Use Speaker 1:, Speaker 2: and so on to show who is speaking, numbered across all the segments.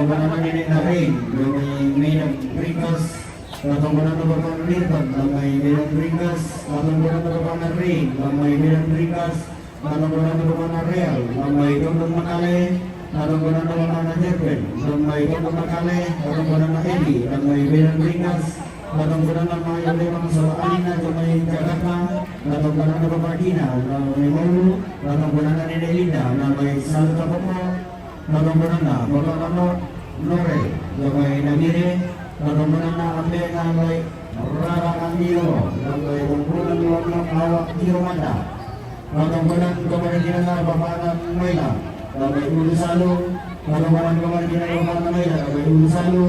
Speaker 1: Katongkonan na nenek na rin, may nagrikas, katongkonan na bapak nirpan, may nagrikas, katongkonan na bapak na rin, may nagrikas, katongkonan na bapak na real, may dondong makale, katongkonan na bapak na jerpen, may dondong makale, katongkonan na edi, may nagrikas, katongkonan na mga yung sawaan na may Jakarta, katongkonan na bapak Dina, may Mulu, katongkonan na nenek Linda, may salo tapopo, katongkonan na bapak Mano, Nore, may nagire, katongkonan na ambe na may Rara Andilo, may kumpulan ng awak Tiromanda, katongkonan kamarin na bapak na Mayla, may Ulusalo, katongkonan kamarin na bapak na Mayla, may Ulusalo,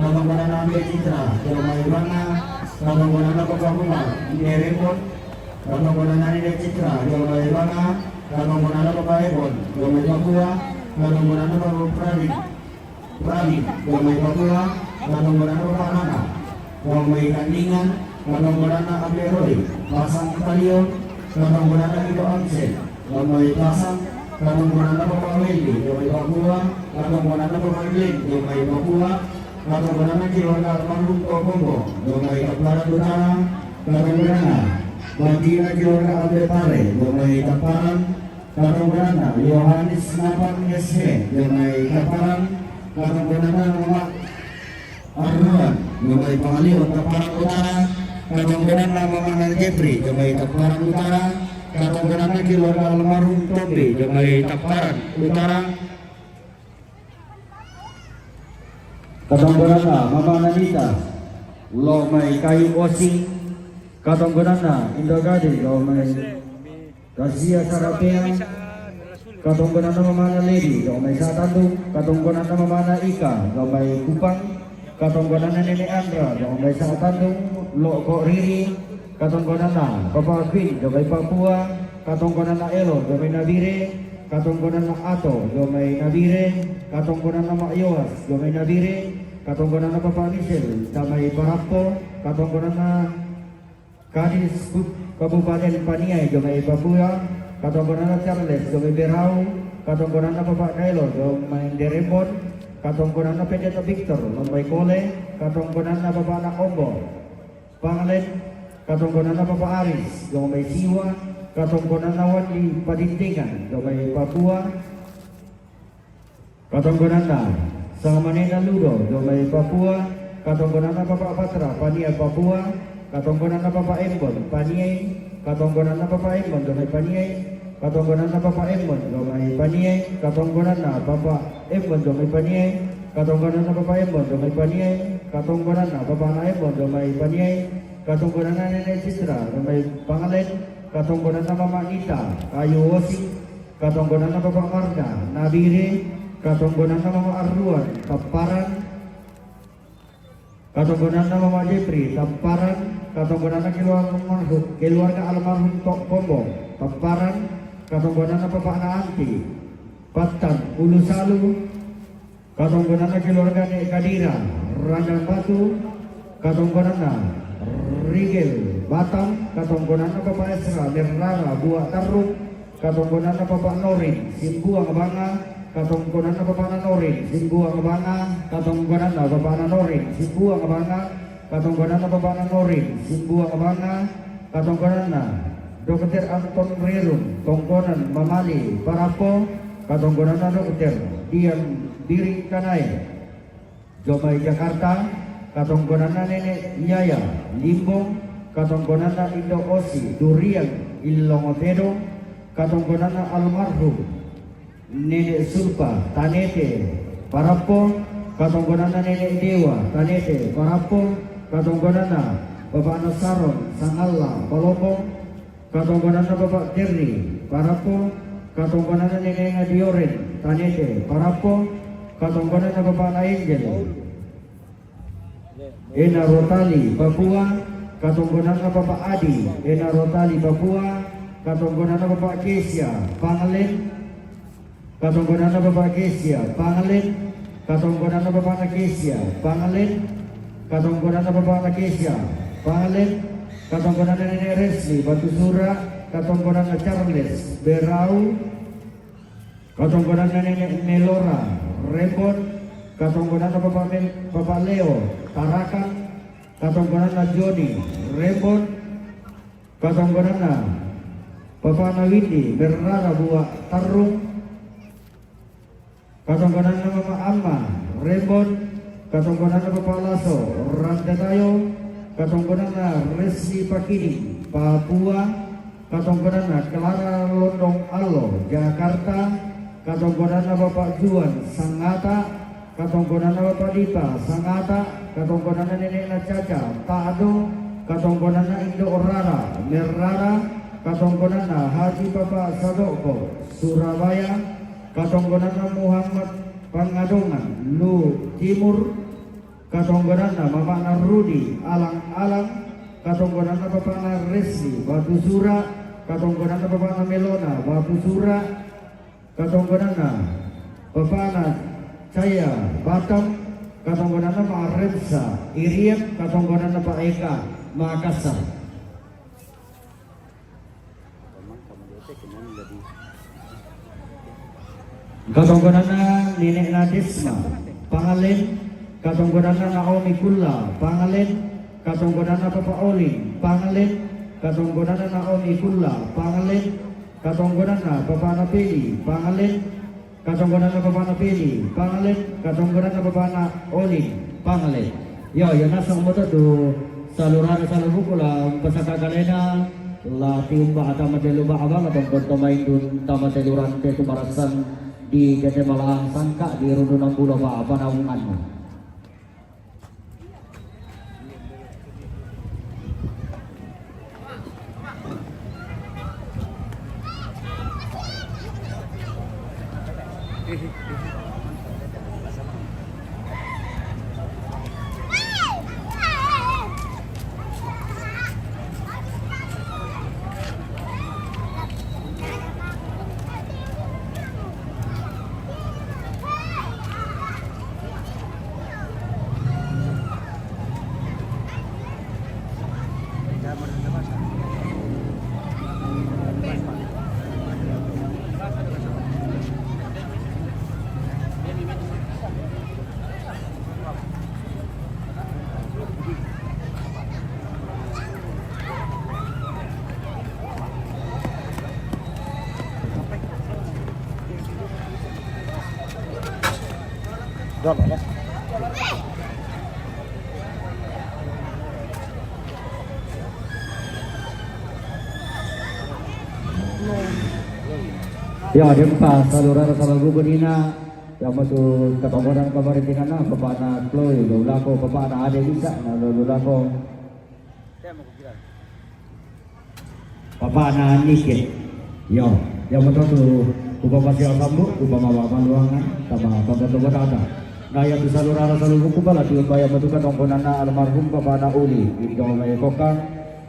Speaker 1: katongkonan na ambe Citra, may Banga, katongkonan na bapak Muma, Rembon, katongkonan na Nene Citra, may Banga, katongkonan na bapak Rembon, may Papua, katongkonan na bapak Prabi, may Papua, katongkonan na bapak Nana, may Kandingan, katongkonan na ambe Roy, Pasang Italion, katongkonan na Ido Ansel, may Pasang, katongkonan na bapak Wendy, may Papua, katongkonan na bapak Glenn, may Papua, katongkonan na keluarga Rambu Kokkang, may Tamparan Utara, katongkonan na bagi na keluarga Pare, may Tamparan, katongkonan na Johanes Napang SE, may Tamparan, katongkonan na mga Arnuan, may Pangaliwan Tamparan Utara, katongkonan na mga Jeffrey, may Tamparan Utara, katongkonan na keluarga almarhum Tombe, may Tamparan Utara, katongkonan na Mama Nanita, lo may Kayu Osing, katongkonan na Indogadi, lo may Rasia Sarapea, katongkonan na Mama Lady, lo may Satandung, katongkonan na Mama Ika, lo may Kupang, katongkonan na Nene Andra, lo may Satandung, lo Ko Riri, katongkonan na Papa Queen, lo may Papua, katongkonan na Elo, lo may Nabire, katongkonan na Ato, lo may Nabire, katongkonan na Mayoas, lo may Nabire, katongkonan na Papa Nisel, sa may Parapko, katongkonan na Kadis Kabupaten Paniay, lo may Papua, katongkonan na Charles, lo may Berau, katongkonan na Papa Kailo, lo may Rembon, katongkonan na Pedro Victor, lo may Kole, katongkonan na Papa na Ombo, Pangalen, katongkonan na Papa Aris, lo may Siwa, katongkonan na Wandi Padintingan, lo may Papua, katongkonan na sa Manila Ludo, lo may Papua, katongkonan na Papa Patra, Paniay Papua, katongkonan na Papa Embon, Paniay, katongkonan na Papa Embon, lo may Paniay, katongkonan na Papa Embon, lo may Paniay, katongkonan na Papa Embon, lo may Paniay, katongkonan na Papa Embon, lo may Paniay, katongkonan na Papa na Embon, lo may Paniay, katongkonan na Nene Citra, lo may Pangalen, katongkonan na Mama Nita, Kayu Osing, katongkonan na Papa Marga, Nabire, katongkonan na Mama Arruan, Tamparan, katongkonan na Mama Jeffrey, Tamparan, katongkonan na keluarga almarhum Tok Kombo, Tamparan, katongkonan na Papa na Anti, Patan, Ulusalu, katongkonan na keluarga ni Kadira, Randang Batu, katongkonan na Rigel, Batam, katongkonan na Papa Esra, Nirrara, Buak Taruk, katongkonan na Papa Norin, Simbuang Banga, katongkonan na Papa na Norin, Simbuang Banga, katongkonan na Papa na Norin, Simbuang Banga, katongkonan na Papa na Norin, Simbuang Banga, katongkonan na Dr. Anton Rirun, tongkonan Mamali, Parapo, katongkonan na Dr. Dian Diri Kanay, Jomay Jakarta, katongkonan na Nenek Yaya, Limbong, katongkonan na Indo Osi, Durian, Ilongotero, katongkonan na almarhum Nenek Surpa, Tanete, Parapo, katongkonan na Nenek Dewa, Tanete, Parapo, katongkonan na Bapak Nasaron, Sangalla, Palopong, katongkonan na Bapak Terry, Parapo, katongkonan na Nenek Dioren, Tanete, Parapo, katongkonan na Bapak Angel, Ena Rotali, Papua, katongkonan na Bapak Adi, Ena Rotali, Papua, katongkonan na Bapak Kesia, Pangalen, katongkonan na Bapak Kesia, Pangalen, katongkonan na Bapak Kesia, Pangalen, katongkonan na Bapak Kesia, Pangalen, katongkonan na Nenek Resli, Batu Sura, katongkonan na Charles, Berau, katongkonan na Nenek Melora, Rembon,
Speaker 2: Katongkonan na Bapak Leo, Tarakan, Katongkonan na Johnny, Rembon, Katongkonan na Bapak Nawindi, Bernara Buat Tarung, Katongkonan na Mama Amma, Rembon, Katongkonan na Bapak Laso, Rantetayo, Katongkonan na Resi Pakini, Papua, Katongkonan na Clara Londong Allo, Jakarta, Katongkonan na Bapak Juan, Sangata, Katongkonan na Bapak Dipa, Sangata, Katongkonan na Nenek na Caca, Taado, Katongkonan na Indo Orara, Merara, Katongkonan na Haji Bapak Sadoko, Surabaya, Katongkonan na Muhammad Pangadongan, Lu Timur, Katongkonan na Mama Narudi, Alang-Alang, Katongkonan na Bapak na Resi, Batu Sura, Katongkonan na Bapak na Melona, Batu Sura, Katongkonan na Bapak na Caya, Batam, Katongkonan na Pak Repsa, Iriep, Katongkonan na Pak Eka, Makassar. Katongkonan na Nenek Nadisma, Pangalin, Katongkonan na Naomi Kulla, Pangalin, Katongkonan na Papa Oli, Pangalin, Katongkonan na Naomi Kulla, Pangalin, Katongkonan na Papa Napili, Pangalin, Katongkonan na Papa Napili, Pangalin, Katongkonan na Papa na Oli, Pangalin. Yo, yan nasa umoto do saluran sa Rambu la pasakagalena la tiumba ata mateluba abang atong kontomain dun tamateluran te tumarasan di Kete Malang Sangka di Rundunan Pulau Pak apa naunganmu. Ya, dempa saluran salagu benina yang masuk Katongkonan Kamaritina na Bapak na Chloe, lulako Bapak na Ade bisa na lulako Bapak na Nikit. Yo, yang betul tu Bapak masih Rambu, Bapak Bapak luangan sama Bapak Toraja. Nah, yang di saluran salagu kubala tu bayar betul Katongkonan na almarhum Bapak na Uli, Indo may Kokkang,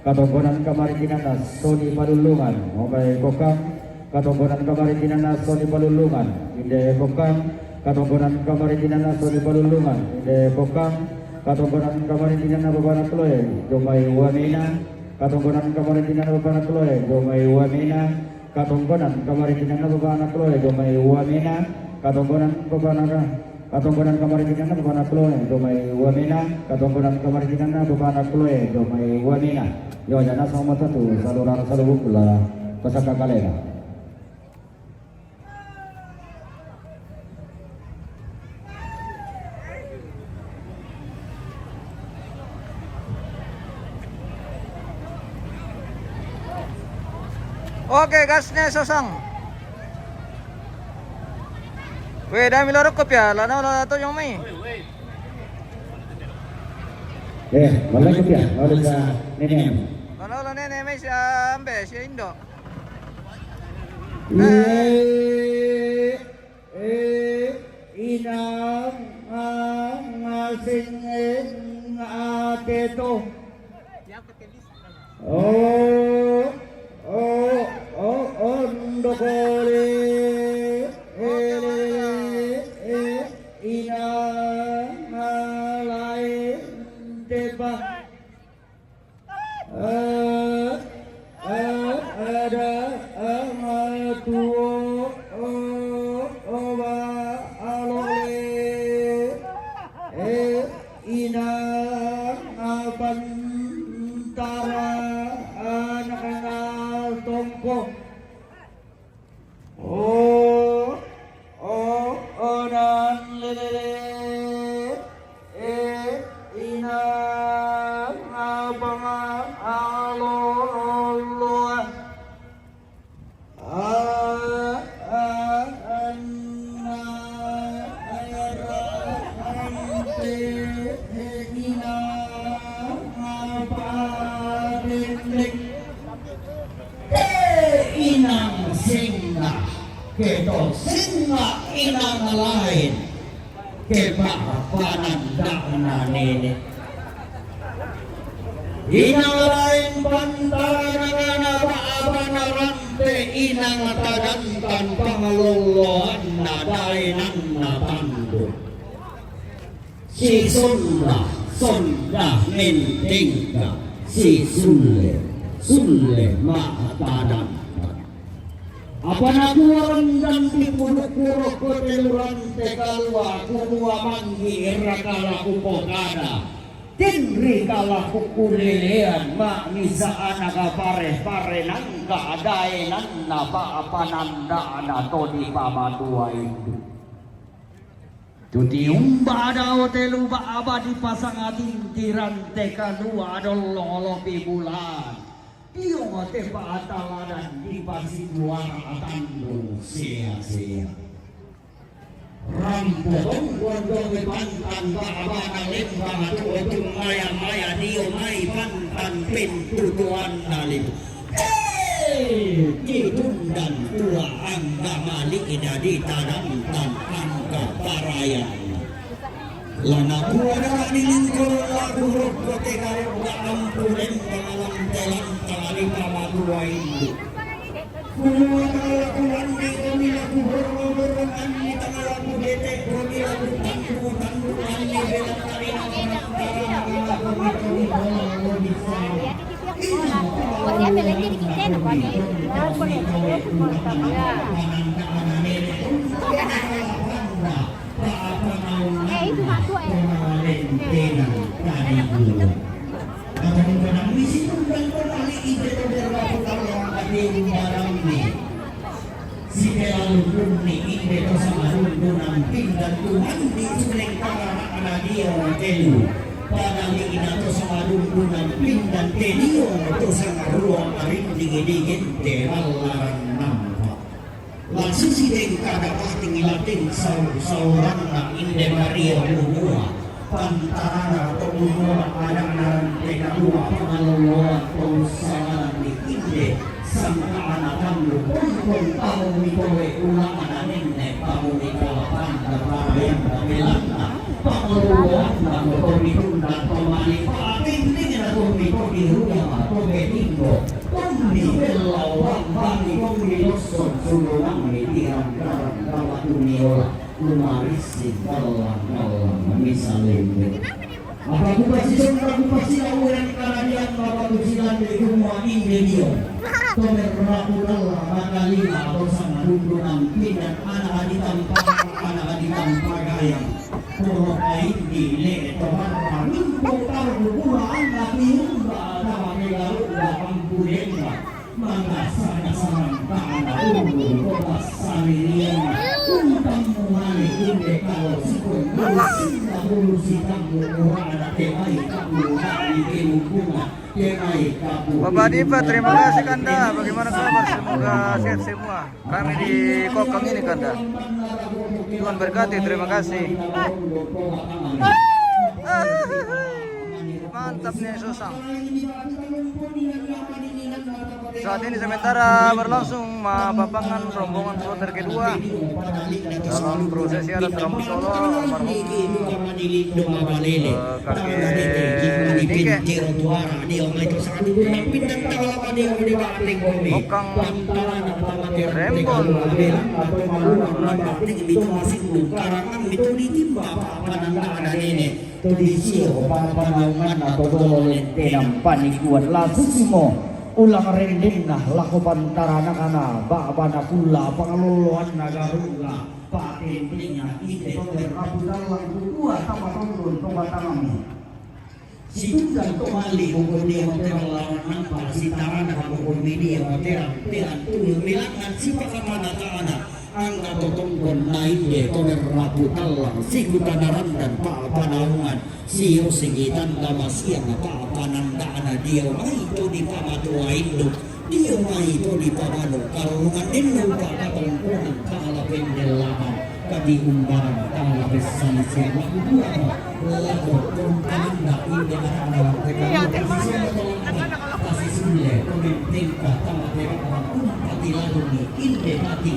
Speaker 2: Katongkonan Kamaritina na Sony Palulungan, may Kokkang. Katongkonan Kamaritina na Sony Palulungan, Inde Kokkang, Katongkonan Kamaritina na Sony Palulungan, Inde Kokkang, Katongkonan Kamaritina na Bapak na Chloe, Jomay Wamina, Katongkonan Kamaritina na Bapak na Chloe, Jomay Wamina, Katongkonan Kamaritina na Bapak na Chloe, Jomay Wamina, Katongkonan Kamaritina na Bapak na Chloe, Jomay Wamina, Katongkonan Kamaritina na Bapak na Chloe, Jomay Wamina. Yo, jana sama satu saluran salubuk pula pasaka kalena.
Speaker 3: Oke, gasnya sosang. Weh, dami lorok kop ya, lana to yung may.
Speaker 2: Malay ko ya, malay sa nenek.
Speaker 3: Lana nene may siya ambe, siya Indo.
Speaker 2: Inang ngasing ate to. Ondokole inang lain teba ada amatuo oba alole
Speaker 1: inang lain kepapanandaan nene. Inang lain pantarangan apa rante inang tagantan pangaloloan nadainan natandu. Si Sonda mentingka si Sulle matadan. Apa nakuan dan dipuruk-puruk keteluran tekalwa kumua manggi rakala kupokada tinri kala kukulelean mak misa anak pare nangka adae nanna pa apananda anato di pamadua itu tuti umba ada hotelu ba abadi pasang ating tirante kalua adololo pibulan iyo mate pa ataladan di pasiguan atando sia-sia Rambu gondong pantan ba lemba tu maya dio mai pantan pintu tuan dalim dan tua angga malik idadi tanamtan angga parayan lana kuada nilingkul lagu rokote karo ampunen pangalam telan kali pamadua itu kuan di kami lagu horor ani tangalaku bete kami lagu tandu ani bela kali
Speaker 4: Podría pelear que quiten, no podía. No, por el por itu satu
Speaker 1: si lalu pun ide to sama rundunan pindah Tuhan di suleng karena dia telu pada ina to sama rundunan pindah telio to sama ruang aring digigit telaran nampak langsung si deng kada pasti ngilatin sauran na inde Maria Munua pantarana to Munua adang-adang tena dua pengaloloan to salan di inde sama anak-anak pun tahu mikowe ulang anak nenek tahu mikolapan dan yang belanda pengeluaran dan komitunda pemali pating atau mikor di rumah atau betinggo pembi belawang bagi pembi losot sululang tiang kawat uniola lumarisik dalam misalnya apa aku pasti orang karadian bapak tusilan dari rumah Indonesia tomer rakulala makalima atau sama rundunan pindah anak di tanpa gayang puro kain di le tomarra minggu tahu pulaan tapi umba sama megalu belakang pudenga mangasana samanta anak kota salirian untang mengale inde kalau sikun si kamu orang ada temai kamu dari kelungkungan temai kamu
Speaker 3: Bapak Diva, terima kasih Kanda. Bagaimana kabar? Semoga sehat semua. Kami di Kokkang ini Kanda. Tuhan berkati, terima kasih. Mantap nih Susang. Saat ini sementara berlangsung papangan rombongan kloter kedua. Dalam prosesi adat Rambu Solo almarhum Kakek Kokkang Rembon
Speaker 2: ulang rendeng nah laku pantarana kana ba'bana pula pangaloloan nagarula patentingnya ide tober rabudalang kudua sama tondon tobatangami Sikundan tumali kung dia lawan para si Tana kung media hotel tiang tuyul milangan si pakamana-kana ang Katongkonan na ide tober rabudalang sikutanaran dan panaungan siyo sigitan damasya na papanandaan na diyo ay ito di pamatua indok diyo ay ito di pamano karungan indok Katongkonan kalapin nilaman kadi umbaran kalapin sanisya makudua lago kung kananda hindi na kasi sulle kuminting ka tamatera kung patilado ni hindi pati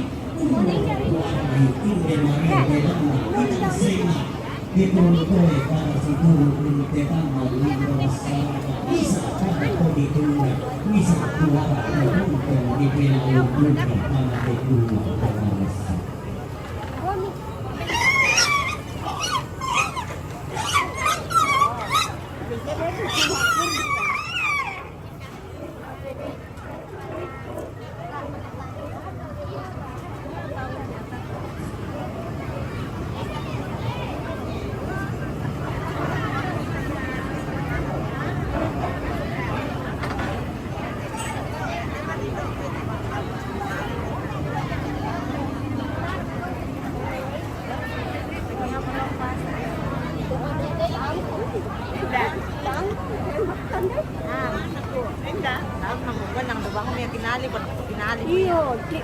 Speaker 4: Iyo, kaya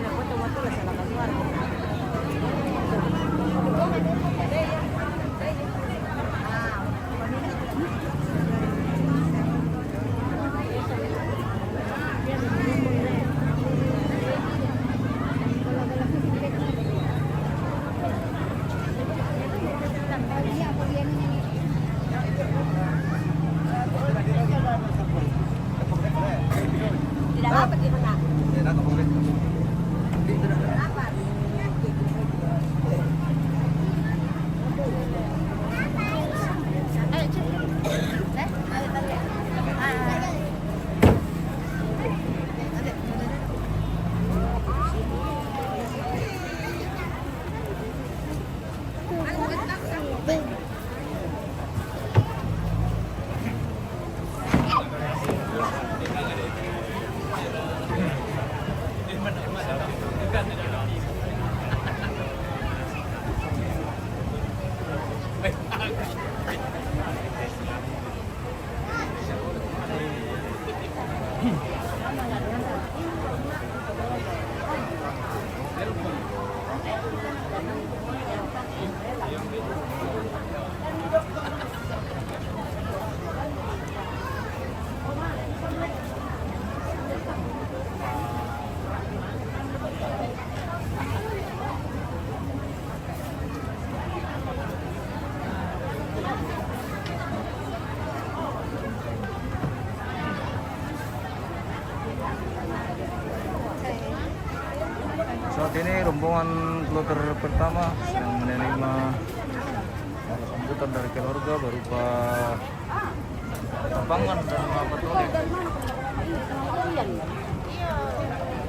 Speaker 4: na po tumatula sa lakaswar. Tidak dapat di mana.
Speaker 3: Saat ini rombongan kloter pertama yang menerima sambutan dari keluarga berupa tabungan dan patroli.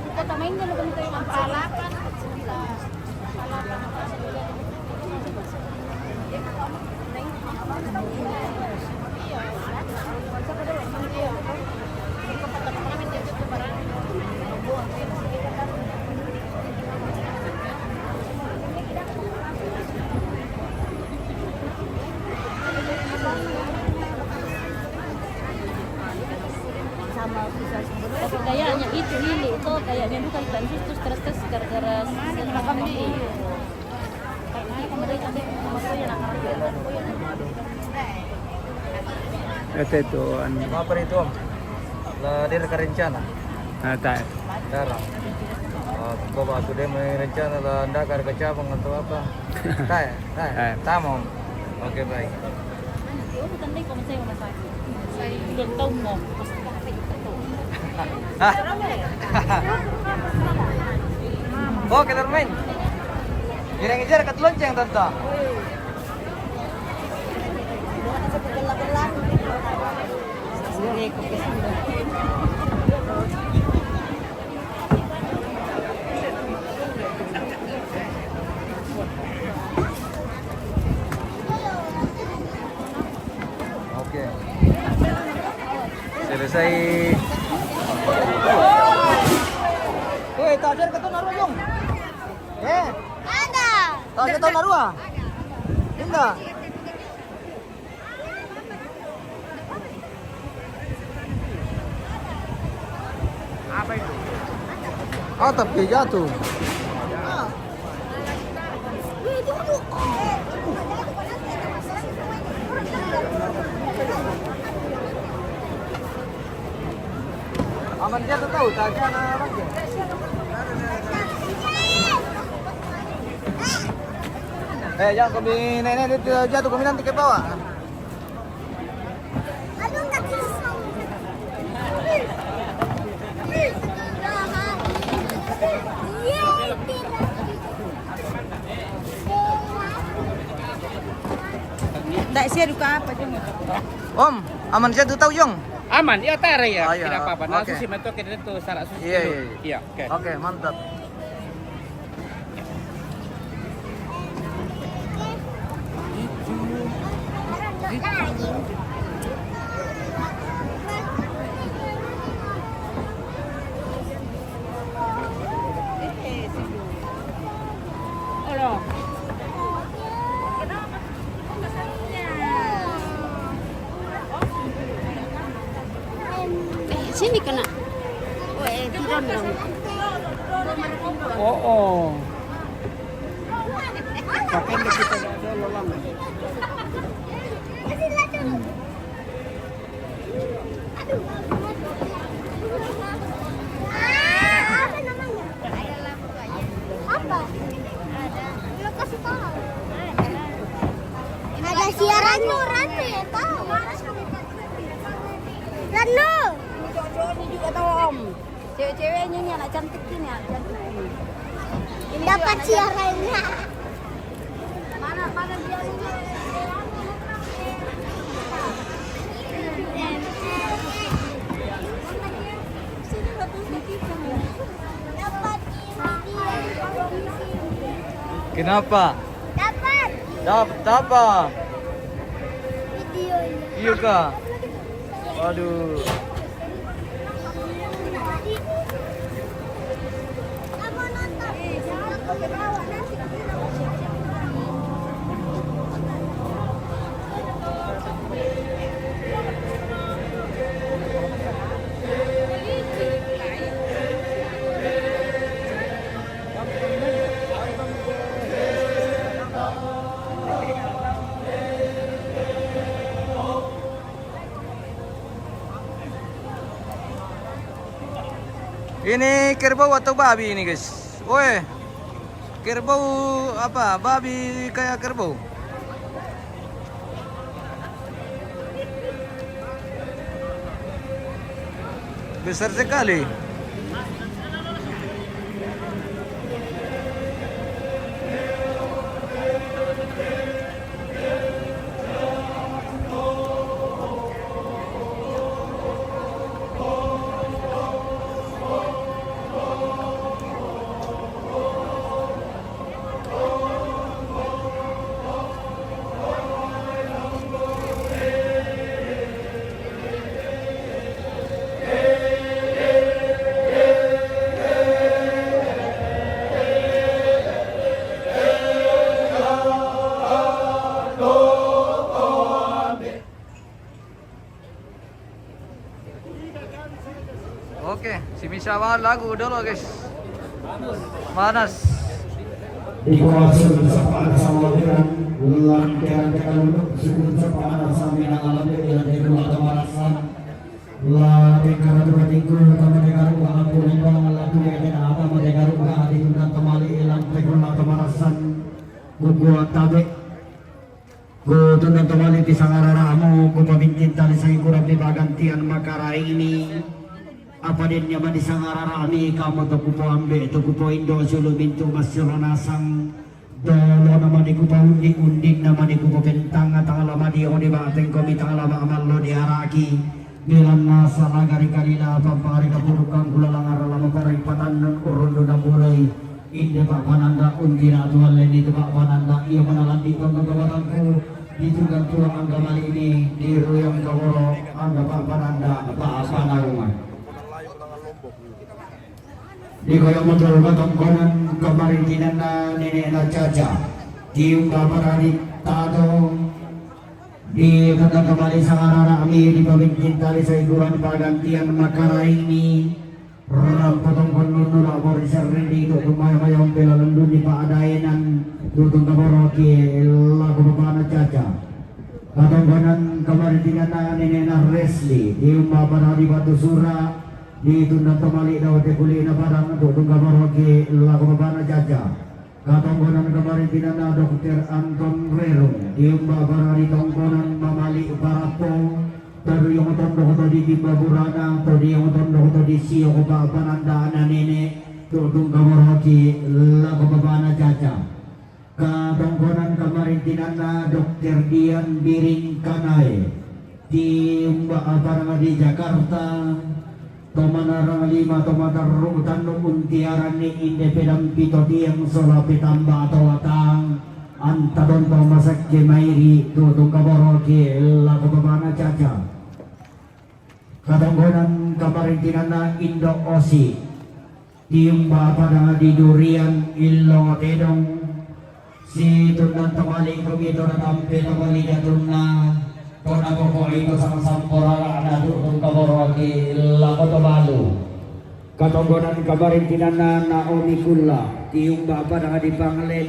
Speaker 4: Kita tamain na lang tayo ng palapan.
Speaker 5: Tapi kayaknya itu ini itu kayaknya bukan transit terus terus gara-gara ini.
Speaker 6: Itu
Speaker 3: Apa itu Om? Lah dia rencana.
Speaker 6: tak
Speaker 3: Darah. Kau waktu dia merencana lah anda ke cabang atau apa? Tak ya? Tak ya? Tak Om. Oke baik.
Speaker 5: Bukan deh kalau saya masak. Saya belum tahu mau.
Speaker 3: Oh, kita main. Ngejar kat lonceng tante. Oke. Selesai. Woi, tajar ke naruh dong.
Speaker 4: Ada.
Speaker 3: Tajar ke naruh. Enggak.
Speaker 6: apa itu?
Speaker 3: Ah, tapi jatuh. Aman dia tahu, tajar anak. Jangan kami nenek jatuh kami nanti ke bawah.
Speaker 4: Aduh, nggak bisa.
Speaker 5: Tak siya duka apa je.
Speaker 3: Om, aman saya 2 tahun Jong.
Speaker 6: Aman, ya tare ya.
Speaker 3: Ah, ya.
Speaker 6: Tidak apa-apa. Nah,
Speaker 3: Oke.
Speaker 6: susi meto kita itu salah susi.
Speaker 3: Iya,
Speaker 6: dulu.
Speaker 3: iya,
Speaker 6: Iya, oke.
Speaker 3: Oke, mantap.
Speaker 5: Olo. Sini kena. Tiron dong.
Speaker 6: Oh. Pakai kita ada lolang.
Speaker 4: Apa namanya? Apa? Lo kasih tahu. Ada siaran Ranu ya tahu. Ranu.
Speaker 5: Cowok-cowoknya juga tahu Om. Cewek-ceweknya ini anak cantik ini, anak cantik ini. Ini
Speaker 4: Dapat
Speaker 5: juga anak
Speaker 4: siarannya.
Speaker 5: cantik. Mana dia ini?
Speaker 4: Dapat ini dia.
Speaker 3: Kenapa?
Speaker 4: Dapat
Speaker 3: Dapat apa?
Speaker 4: videonya.
Speaker 3: Iya kah? Waduh.
Speaker 4: Kamu nonton? Jangan pakai bawa nanti.
Speaker 3: Ini kerbau atau babi ini guys? Woi, kerbau apa? Babi kayak kerbau. Besar sekali. Oke, si Misha lagu dulu guys. Panas.
Speaker 1: Dikuasai bersama sama dengan ulang tekan untuk sebelum sepana sampai alam dia dari kemarasan la tekara bertiku kami dengar uang pun la tu yang ada apa dengar uang di tunda kembali ilang tekun kemarasan gua tabe gua tunda kembali di sangararamu gua pemimpin tali saya kurang di bagantian makarai ini apa dia nyaman di sangararami kamu to kupo ambe to kupo indo sulu bintu masyarakat nasang dolo nama di kupo undi nama di kupo bentang tang lama di odi bateng komi tang lama amal lo di haraki bilang masalah kali-kalila pampari kaburukan kula langar lama paring patanan urun do mulai inde pak pananda undi na tuan leni to pak pananda iya menalan di kawatanku diturunkan tulang angga mali ini di ruyang kaworo angga pak pananda pak panarungan di koyo motor Katongkonan kemarin na nenek na caca di ungkapan tado di kata kembali sangarara kami di pemimpin tali saiguran pagantian makara ini ram Katongkonan nuna bori serdi do kumaya-maya umpela lendun di paadaenan tutong kaboroki lagu bapana caca Katongkonan kemarin na nenek na Resli di ungkapan batu sura di tunda temali daw te kuli na barang do tungga marogi lagu babana jaja
Speaker 2: Katongkonan kemarin tinana Dr. Anton Rero Diumba barari tongkonan mamali parapo Tadu yung tondo ko di Baburana Tadu yung tondo ko di siyo ko ba panandaan nene Tudung kamoroki lago babana caca Katongkonan kemarin tinana Dr. Dian Biring Kanai Diumba barang di Jakarta Tomanarang lima tomatarong tanong untiaran ni inde pedang pito diyang sola pitamba atau atang antadon to masak kemairi tutong kaboroki lago babana caca Katongkonan kamarintinan na Indo Osi Tiumba pada di durian illo tedong si tundan temali kumito na tampe temali jatun na Kona koko ito sang sampora na tutong kaboroki lago to balu Katongkonan kamarintinan na Naomi Kula Tiumba pada di Panglen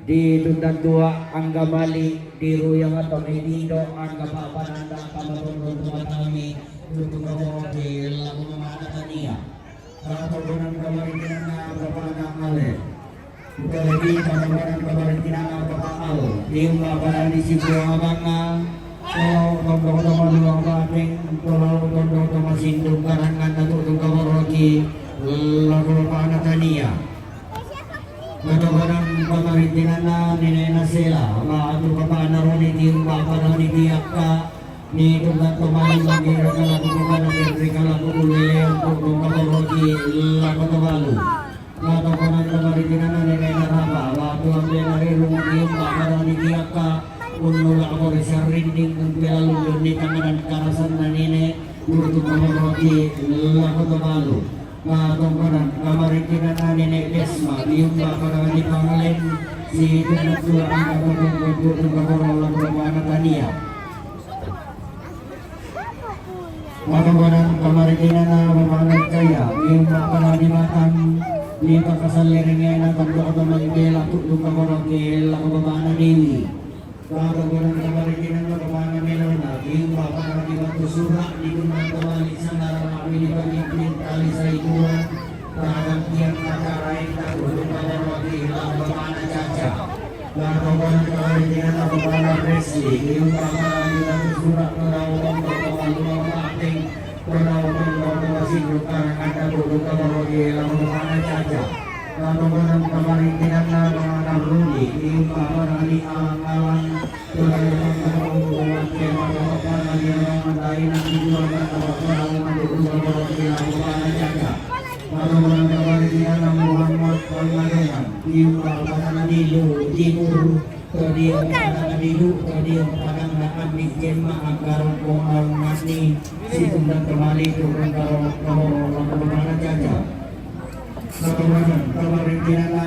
Speaker 2: di tundan tua anggamali di ruyang atau di nido anggap apa nanda kamarun tua kami tutong kaboroki lago mamana tania Katongkonan kamarintinan na Bapak Ale kita lebih Katongkonan kamarintinan na Bapak Al Tiumba pada di Sibuang Abanga kalau tondo-tondo luang bating kalau tondo-tondo masindung karangan na tutong kaboroki lago mamana tania Katongkonan kamarintinan na Nina Sela maatu kapana roni Tiumba pada ni Tiaka ni tundan tumaling mangira kala kumana kentri kala kumulele untuk kaboroki lago to balu Katongkonan kamarintinan na Nina Raba waktu ambil dari rumah Tiumba pada ni Tiaka unula ako sa rinding ng pilalulun ni tanganan karasan na nene untuk kaboroki lago to balu Katongkonan kamarintinan na Nene Desma Tiumba pada ni Panglen si tundan tua ang tutong kaboroki lago mamana tania Katongkonan kamarintinan na Babangan Kaya Tiumba pada ni Matang ni pakasaliringay na tanda ko naman kaya tutong kaboroki lago mamana Dewi Katongkonan kamarintinan na Babangan Melona Tiumba pada ni Batu Surak di tundan kawali sa naramami ni Pagigilin tali sa ikuan Tagang tiang nakarain na tutong kaboroki lago mamana caca Katongkonan kamarintinan na Babangan Resli Tiumba pada ni Batu Surak Perawang Babangan Ating Perawang Babangan Karangan na tutong kaboroki lago mamana caca Katongkonan kamarintinan na Babangan Rudi Tiumba pada ni Alang-alang Tulang buat kemana pada ni orang lain yang dijual dan orang mendukung kaboroki lago mamana caca Katongkonan kamarintinan na Muhammad Pangalengan Tiumba pada ni Timur Tadi pada dilu tadi pada akan bikin agar orang mati si tundan kembali turun kalau mana caca Katongkonan kamarintinan na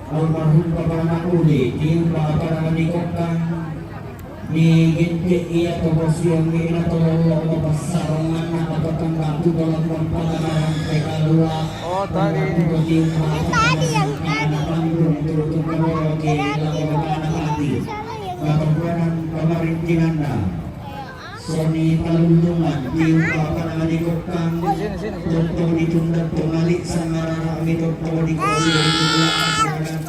Speaker 2: almarhum Bapak Uli Tiumba pada ni Kokkang ni ginti iya pemosiang ni na tolong pasarangan na katangga tu dalam pempangaran pekalua
Speaker 3: tadi
Speaker 2: Katongkonan kamarintinan na Soni Talundungan Tiumba pada ni Kokkang Totoo ditundan pumalik sa mararami Totoo di kasi itulaan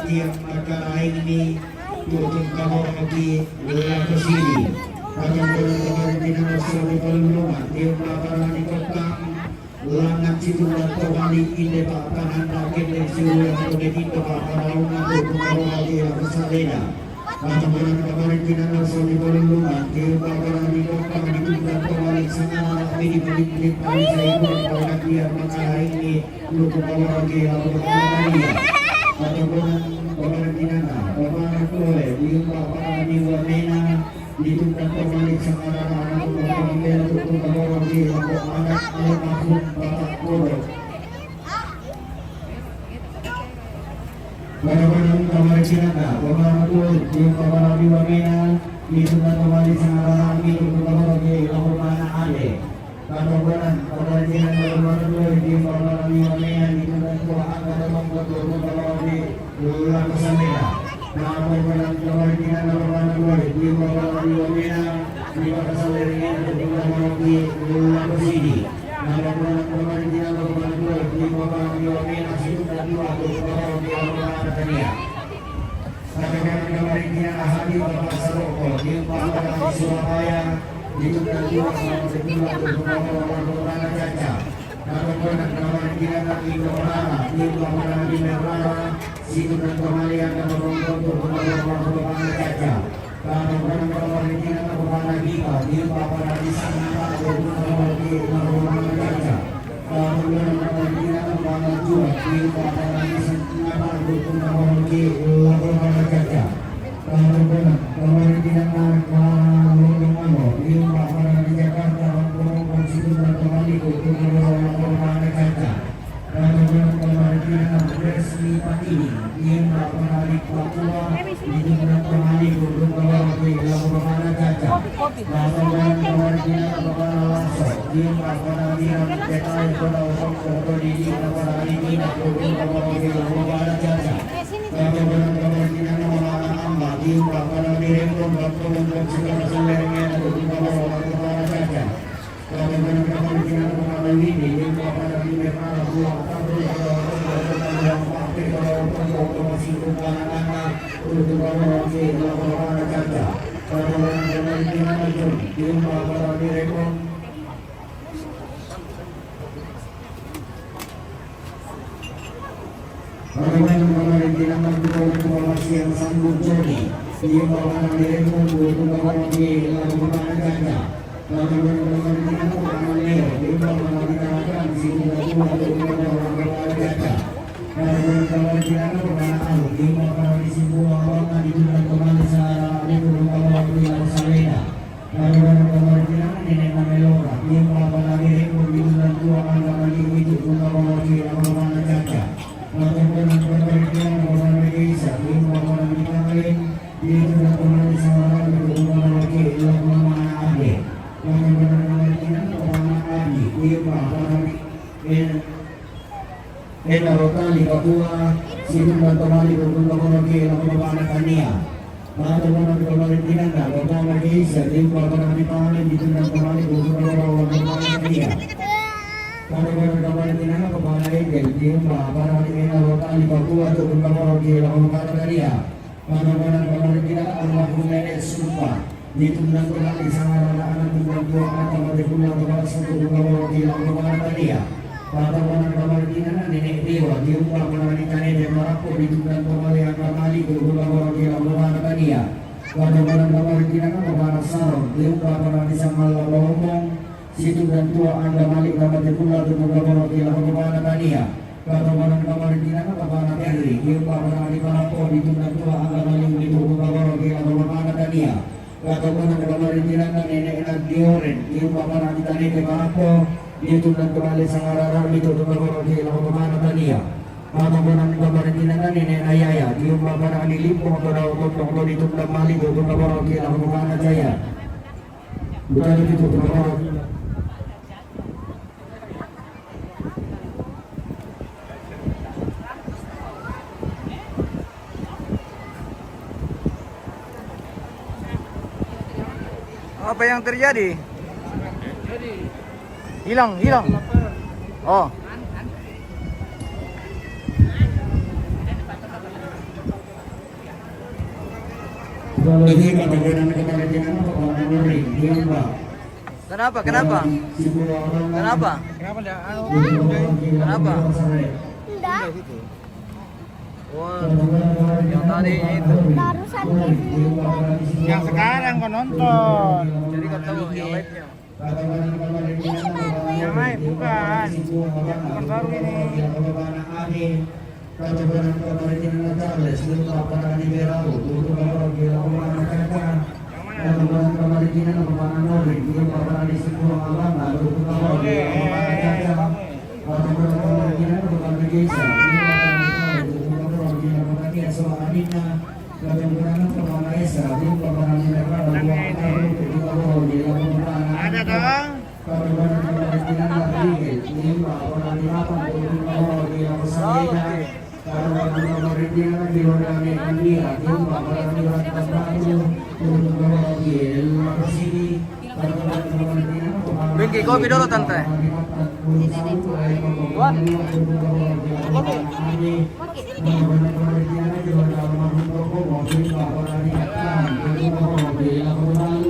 Speaker 2: tiang magkaraing ni tutong kaboroki lago sini Katongkonan kamarintinan na Soni Talundungan Tiumba pada ni Kokkang langat situlan kawali inde pa pananda kende siulan kone dito pa paraungan tutong kaboroki lago salena Katongkonan kamarintinan na Soni Talundungan Tiumba pada ni Kokkang ditundan kawali sa mararami di pilit-pilit kami sa ibuan pada tiang magkaraing ni tutong kaboroki lago mamana tania Katongkonan kamarintinan na Babangan Kule Tiumba pada ni Wamena ditunggang kembali sa mararami pagpapamela tutong kaboroki lago anak almarhum Bapak Kuro Katongkonan kamarintinan na Babangan Kule Tiumba pada ni Wamena ditunggang kembali sa mararami tutong kaboroki lago mamana ade Katongkonan kamarintinan na Babangan Kule Tiumba pada ni Wamena ditunggang kuhaan katong tutong kaboroki lago samela Katongkonan kamarintinan na Babangan Kule Tiumba pada ni Wamena di pakasaliringan tutong kaboroki lago sini
Speaker 1: Katongkonan pemerintahan Kokkang 2, di Kokkang Johanes itu dan 2 di Kokkang Tania. Katongkonan pemerintahan Ahadi Bapak Sareong di Kokkang Surabaya itu dan 2 di Kokkang Caca. Katongkonan pemerintahan di Toraja di Kokkang di Merah situ dan kembalian dan Kokkang Caca. Katongkonan pemerintahan Kokkang Gita di Kokkang di sana di Kokkang Caca. Katongkonan pemerintahan Kokkang Jual di Kokkang di sana di Kokkang Caca. Katongkonan pemerintahan Kokkang di Kokkang di Jakarta Kokkang situ dan kembali Kokkang Caca. Katongkonan pemerintahan resmi Pakini di Kokkang di Papua di kembali Kokkang Caca. Katongkonan pemerintahan Kokkang Laso di Kokkang di Petai Kokkang di Kokkang di Kokkang Caca. Katongkonan pemerintahan Kokkang Amba di Kokkang di Rembon Kokkang segala selernya Kokkang Caca. Katongkonan pemerintahan Kokkang Widi di Kokkang di Merah yang sambut Joni di Kokkang di Rembon Kokkang di Kokkang Caca. Katongkonan pemerintahan Kokkang Leo di Kokkang di Tana situ dan 2 Kokkang Caca. Katongkonan pemerintahan Kokkang Alu di Kokkang di Simpuang di Tunan kembali Sarah di Kokkang di Salena. Katongkonan pemerintahan Nenek Mamelora di Kokkang di Rembon di Tunan 2 Kokkang di itu Kokkang di Kokkang Caca. Katongkonan pemerintahan Kokkang Desa di Kokkang di Kakek di Tunan kembali Sarah di Kokkang di Kokkang Ade. Katongkonan pemerintahan Kokkang Adi di Kokkang Rotali Papua situ dan kembali Kokkang di Kokkang Tania. Katongkonan pemerintahan Kokkang Desa di Kokkang di Panen di Tunan kembali Kokkang Tania. Katongkonan pemerintahan Kokkang Egel di Kokkang di Rotali Papua Kokkang di Kokkang Tania. Katongkonan pemerintahan almarhum Nenek Sumpah di Tunan kembali Sangaran anak Tunan 2 Kokkang di Kokkang di Kokkang Tania. Katongkonan pemerintahan Nenek Dewa di Kokkang di Tane dan Marapo di Tunan kembali Kembali Kokkang di Kokkang Tania. Katongkonan pemerintahan Kokkang Sareong di Kokkang di Sangal Lomong situ dan 2 Anda Malik dapat dipula di Kokkang Tania. Katongkonan pemerintahan Kokkang Terry di Kokkang di Marapo di Tunan 2 Anda Malik di Kokkang Tania. Katongkonan pemerintahan Nenek Nagioren di Kokkang di Tane dan Marapo di Tunan kembali Sangarara di Kokkang Tania. Katongkonan pemerintahan Nenek Ayaya di Kokkang di Limpong Kokkang di Tunan kembali Kokkang Jaya. Bukan itu Kokkang.
Speaker 3: Apa yang terjadi? Hilang. Oh.
Speaker 1: Ini katongkonan pemerintahan Kokkang Nuri di Amba.
Speaker 3: Kenapa?
Speaker 1: Kenapa?
Speaker 3: Kenapa?
Speaker 4: Enggak.
Speaker 3: Wah, yang tadi itu.
Speaker 4: Barusan review.
Speaker 6: Yang sekarang kau nonton.
Speaker 3: Jadi kan tahu yang live-nya.
Speaker 4: Ini baru
Speaker 6: Yang lain bukan. Yang bukan baru ini.
Speaker 1: Katongkonan pemerintahan Charles di Kokkang di Berau di Kokkang Caca. Katongkonan pemerintahan Kokkang Nuri di Kokkang di Simpuang Alama di Kokkang Caca. Katongkonan pemerintahan Kokkang Desa di Kokkang di Kokkang Soalina. Katongkonan Kokkang Esa di Kokkang di Merah di Kokkang
Speaker 6: Ada dong.
Speaker 1: Katongkonan pemerintahan Lahrigel di Kokkang di Lapang di Kokkang di Salena. Katongkonan pemerintahan di Kokkang di India di Kokkang di Baru di Kokkang di Sini. Katongkonan pemerintahan
Speaker 3: Bingki kopi dulu tante.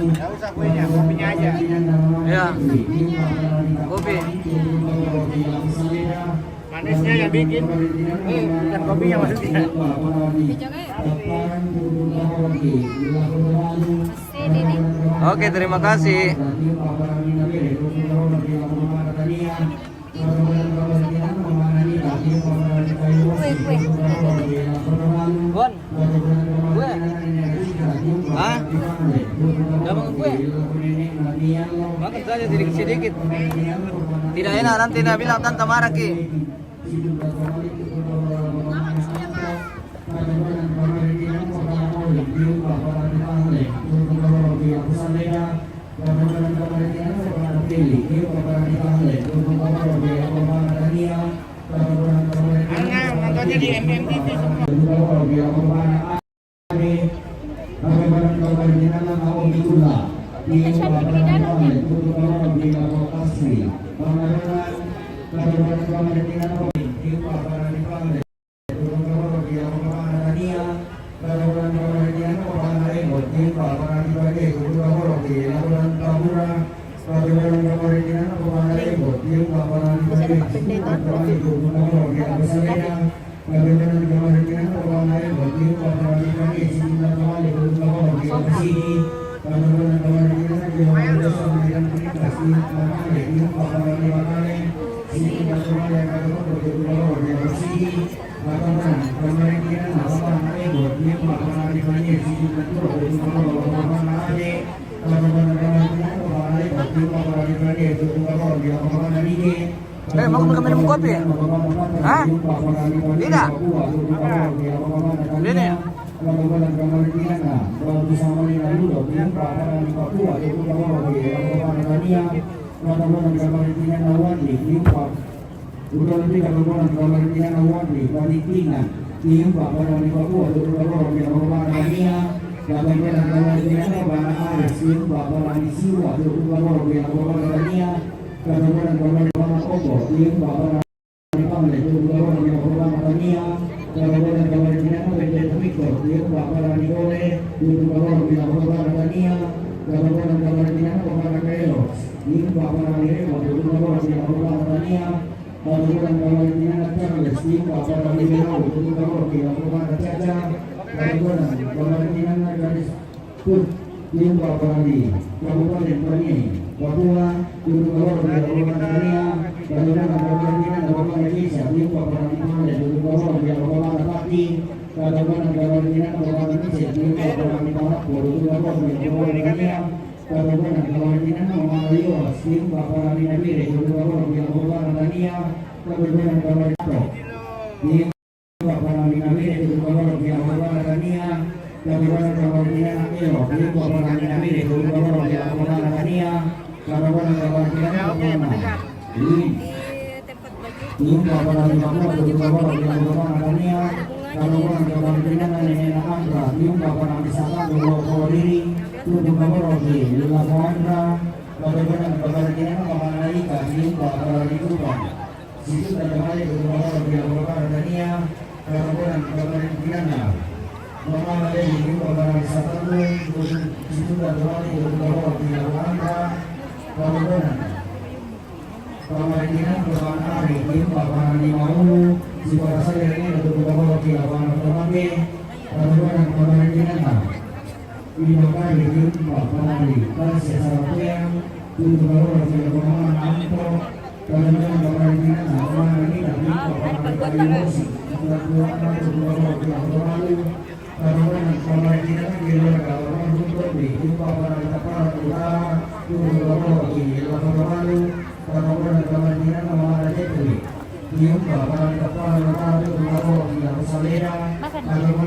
Speaker 6: Nggak usah kuenya, kopinya aja.
Speaker 3: Ya. Kopi.
Speaker 6: Manisnya yang bikin. Bukan kopinya maksudnya.
Speaker 3: Oke, terima kasih. Bon, gue. Hah? Udah mau gue? Makan saja sedikit-sedikit. Tidak enak nanti dia bilang tante marah ki.
Speaker 6: Nontonnya di MMTV semua.
Speaker 3: Mau minum kopi? Hah? Tidak. Ini ya?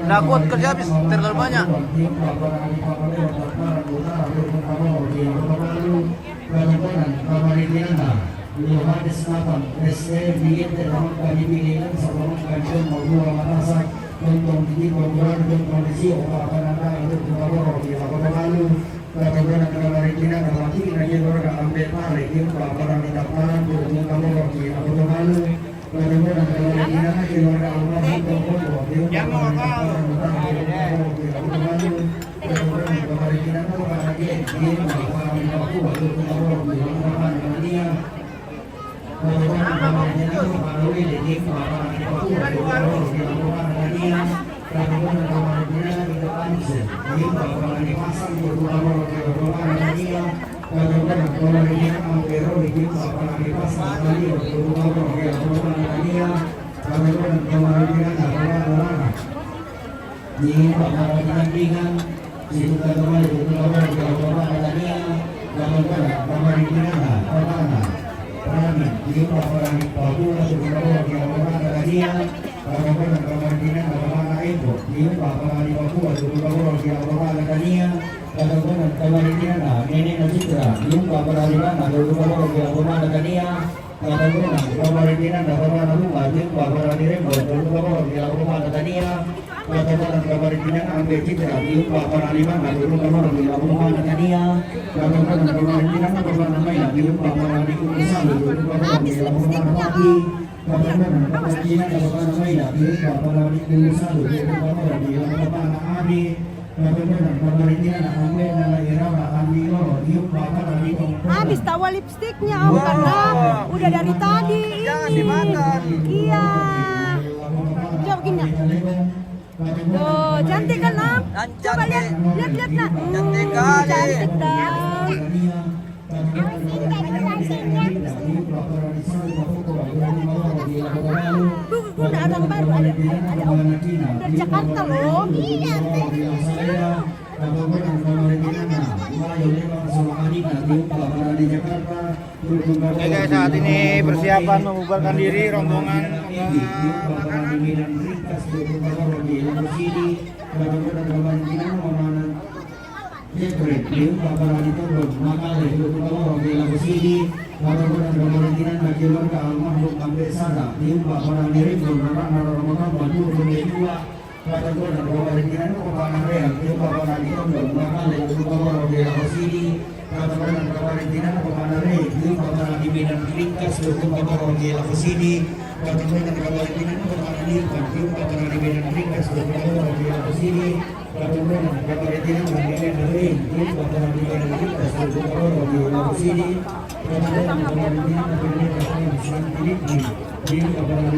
Speaker 3: Nggak kuat kerja habis terlalu banyak.
Speaker 1: Johanes 8, SDB terangkan dipilihkan sebelum kajian maupun matasan tentang tinggi pemberan dan kondisi apa itu juga di lalu Katongkonan Kamarintina Kamati Najilor Ambil Pare Yung Paparan Itapalan Yung Kamorok Yung Apotomalu Katongkonan Kamarintina Najilor Ambil Tongkono Yung Paparan Itapalan Yung Apotomalu Katongkonan Kamarintina Kamati Yung Paparan Itapalan Yung Kamorok Yung Paparan Itapalan Katongkonan Kamarintina Kamati Yung Paparan Itapalan Yung Kamorok Yung Paparan Katongkonan Kamarintina Yung Paparan Ipasang Berumah Kaya Katongkonan Kamarintina Ampero Yung Paparan Ipasang Kali Berumah Kaya Katongkonan Kamarintina Ampero Yung Paparan Ipingan Sibuka Kembali Berumah Kaya Katongkonan Kamarintina Tana Rami Yung Paparan Ipapula Berumah Kaya Katongkonan Kamarintina Ito, yung Paparan Ipapula Berumah Kaya Katongkonan Kamarintina Nenek Citra yung Paparan Ipana Berumah Kaya Katongkonan Kamarintina Paparan Rumah yung Paparan Rembon Berumah Kaya Katongkonan Kamarintina Ambil Citra yung Paparan Ipana Berumah Kaya Katongkonan Kamarintina Paparan Maya yung Paparan Ipusal Berumah Kaya Katongkonan Kamarintina Paparan Maya yung Paparan Ipusal Berumah Kaya Katongkonan Kamarintina Ambil Nalairama Ambil yung Paparan Ipusal
Speaker 4: Habis tawa lipstiknya om karena udah dari tadi
Speaker 3: Jangan
Speaker 4: ini.
Speaker 3: dimakan.
Speaker 4: Iya. Coba gini. Tuh, cantik kan om? Coba lihat, lihat nak.
Speaker 3: Cantik kali.
Speaker 4: Cantik dah. Udah orang baru ada om. Dari Jakarta loh.
Speaker 6: Oke guys, saat ini persiapan membubarkan diri rombongan
Speaker 1: Katongkonan Kamarintina Paparan Real yung Paparan Itondo Makale yung Paparan Sidi Katongkonan Kamarintina Paparan Real yung Paparan Ibinan Ringkas yung Paparan Sidi Katongkonan Kamarintina Paparan Irpan yung Paparan Ibinan Ringkas yung Paparan Sidi Katongkonan Kamarintina Paparan Real yung Paparan Ibinan Ringkas yung Paparan Sidi Katongkonan Kamarintina Paparan Santilipin yung Paparan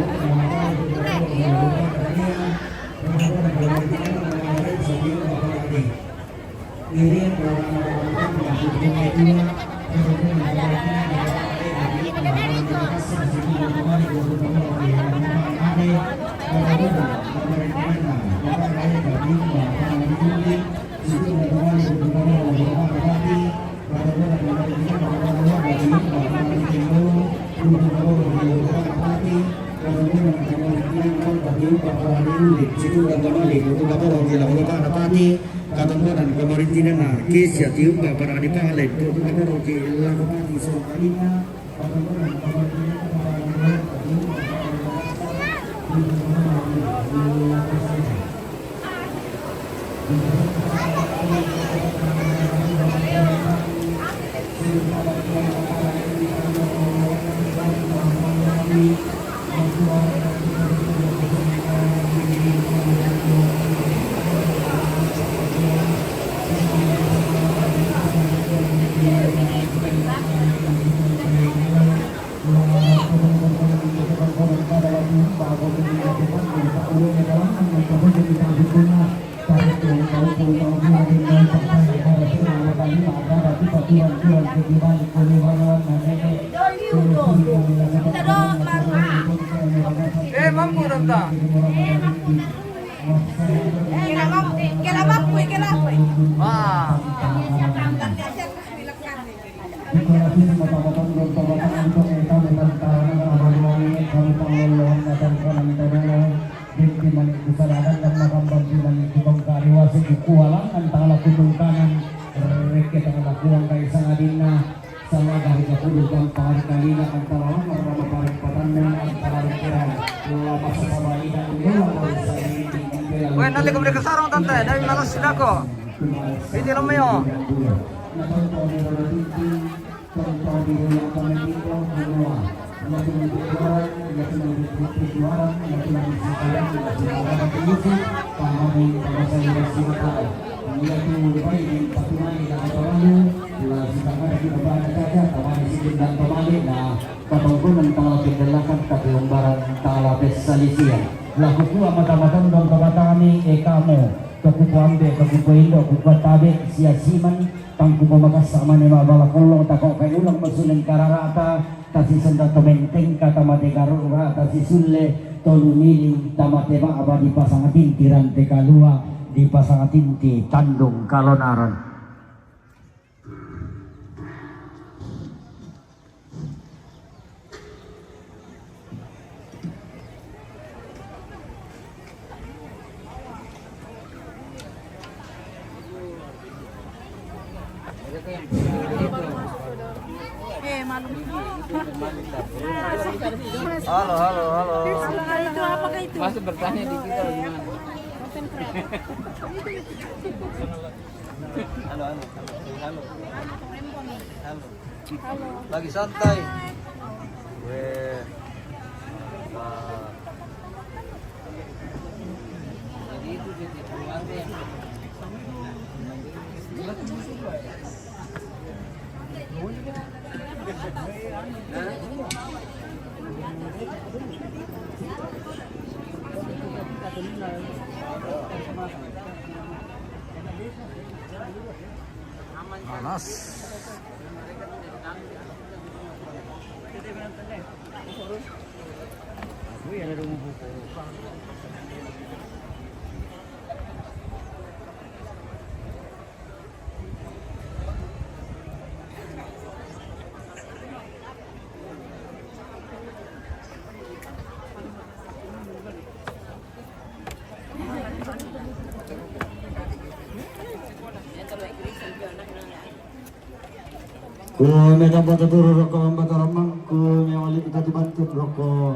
Speaker 1: Katongkonan Kamarintina na kisya tiung Paparan Ipale yung Paparan Ipale so kanina Katongkonan Kamarintina
Speaker 3: mampu tanta. Wah. Weh, nanti kau beri kesarong tante, dari malas sudah kok. Piti lang mo yun.
Speaker 2: Katongkonan tala pindalakan kapiumbaran tala pesalisia. Laku kuah mata-mata dong kabatami kamu. Kakuku ambe, kakuku indo, kakuku tabe, sia-siman, tangku pemakas sama nema bala kolong, takok kay ulang masuling kararata, tasi senda tomenteng kata mate garura, tasi sulle, tolu miling, tamate ba abadi pasangatin, tirante kalua, di pasangatin ti tandung kalonaran.
Speaker 4: Malu.
Speaker 3: Halo.
Speaker 4: Itu apakah itu?
Speaker 7: Masih bertanya di kita gimana?
Speaker 3: Halo. Lagi santai. Weh.
Speaker 7: Jadi itu jadi keluarga yang
Speaker 3: panas.
Speaker 2: Ku medang batu turu roko batu ramang ku nyawali kita dibantu roko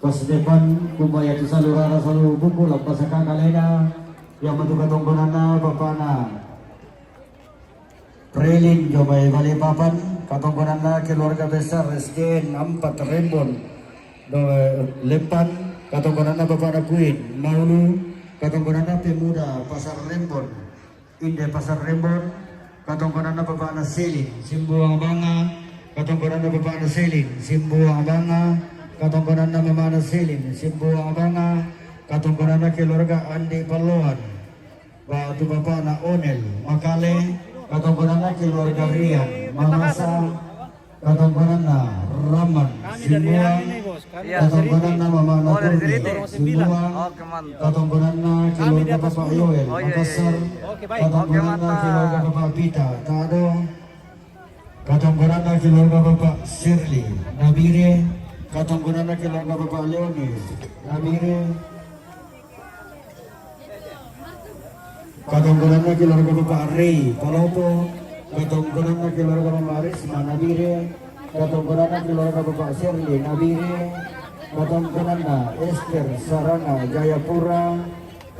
Speaker 2: kos depan ku bayar salurara salu buku lapas kalena yang batu katongkonana bapana Prelin jomai bali papan katongkonana keluarga besar SDN 4 Rembon do Lepan katongkonana bapana Kuin Maulu katongkonana pemuda pasar Rembon Inde pasar Rembon katongkonana bapana Selin Simbuang Banga katongkonana bapana Selin Simbuang Banga katongkonana mamana Selin Simbuang Banga katongkonana keluarga Andi Paloan batu bapana Onel Makale katongkonana keluarga Rian Mamasa katongkonana Raman Simbuang katongkonana mamana Kurni Simbuang
Speaker 3: Oke, mantap.
Speaker 2: katongkonana keluarga Bapak Yoel Makassar katongkonana
Speaker 3: mantap.
Speaker 2: keluarga Bapak Pita Tado katongkonana keluarga Bapak Shirley Nabire katongkonana keluarga Bapak Leoni Nabire katongkonana keluarga Bapak Rey Palopo katongkonana keluarga Bapak Arisma Nabire katongkonana keluarga Bapak Shirley Nabire katongkonana Esther Sarana Jayapura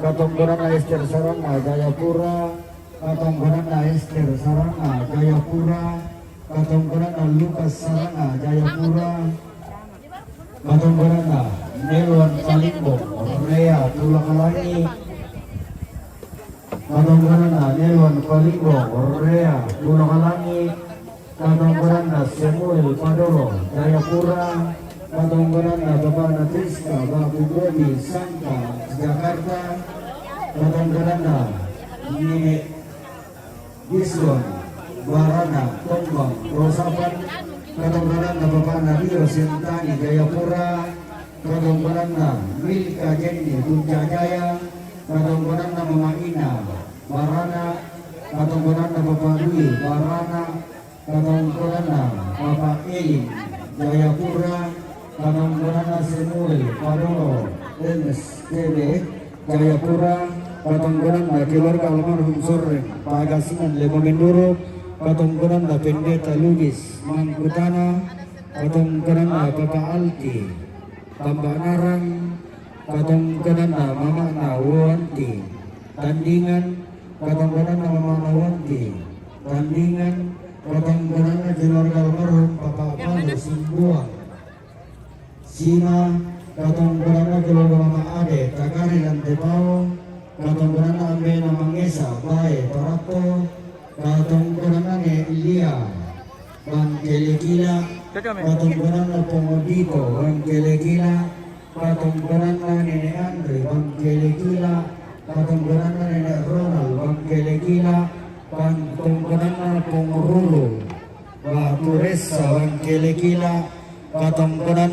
Speaker 2: katongkonana Esther Sarana Jayapura katongkonana Esther Sarana Jayapura katongkonana Lukas Sarana Jayapura katongkonana Nelwan Palimbo Rea Tulakalani katongkonana Nelwan Palimbo Rea Tulakalani katongkonana Samuel Padoro Jayapura katongkonana Bapak Natriska Bapak Bobi Sangka Jakarta katongkonana Nini Gislon Barana Tombang Rosapan katongkonana Bapak Nadio Sentani Jayapura katongkonana Milka Jenny Tunjajaya katongkonana Mama Ina Barana katongkonana Bapak Dwi Barana katongkonana Bapak Elin Jayapura katongkonana Samuel Padoro MSTB Jayapura katongkonana keluarga almarhum Soreng Pagasingan Lebo Menduro katongkonana Pendeta Lugis Mangkutana katongkonana Bapak Alti Tambak Narang katongkonana Mamana Wanti tandingan Katongkonan Mamanawanti, tandingan Katongkonan keluarga almarhum Bapak Pano Simbuan, Sina Katongkonan keluarga Mama Ade, Takari dan Tepao, Katongkonan Ambe Namangesa, Bae, Torato, Katongkonan Ilia, Bangkelekila, Katongkonan Pomodito, Bangkelekila, Katongkonan Nenek Andre, Bangkelekila, Katongkonan Nenek Ronald, Bangkelekila, Katongkonan Pongurulu, Batu Resa, Bangkelekila, Katongkonan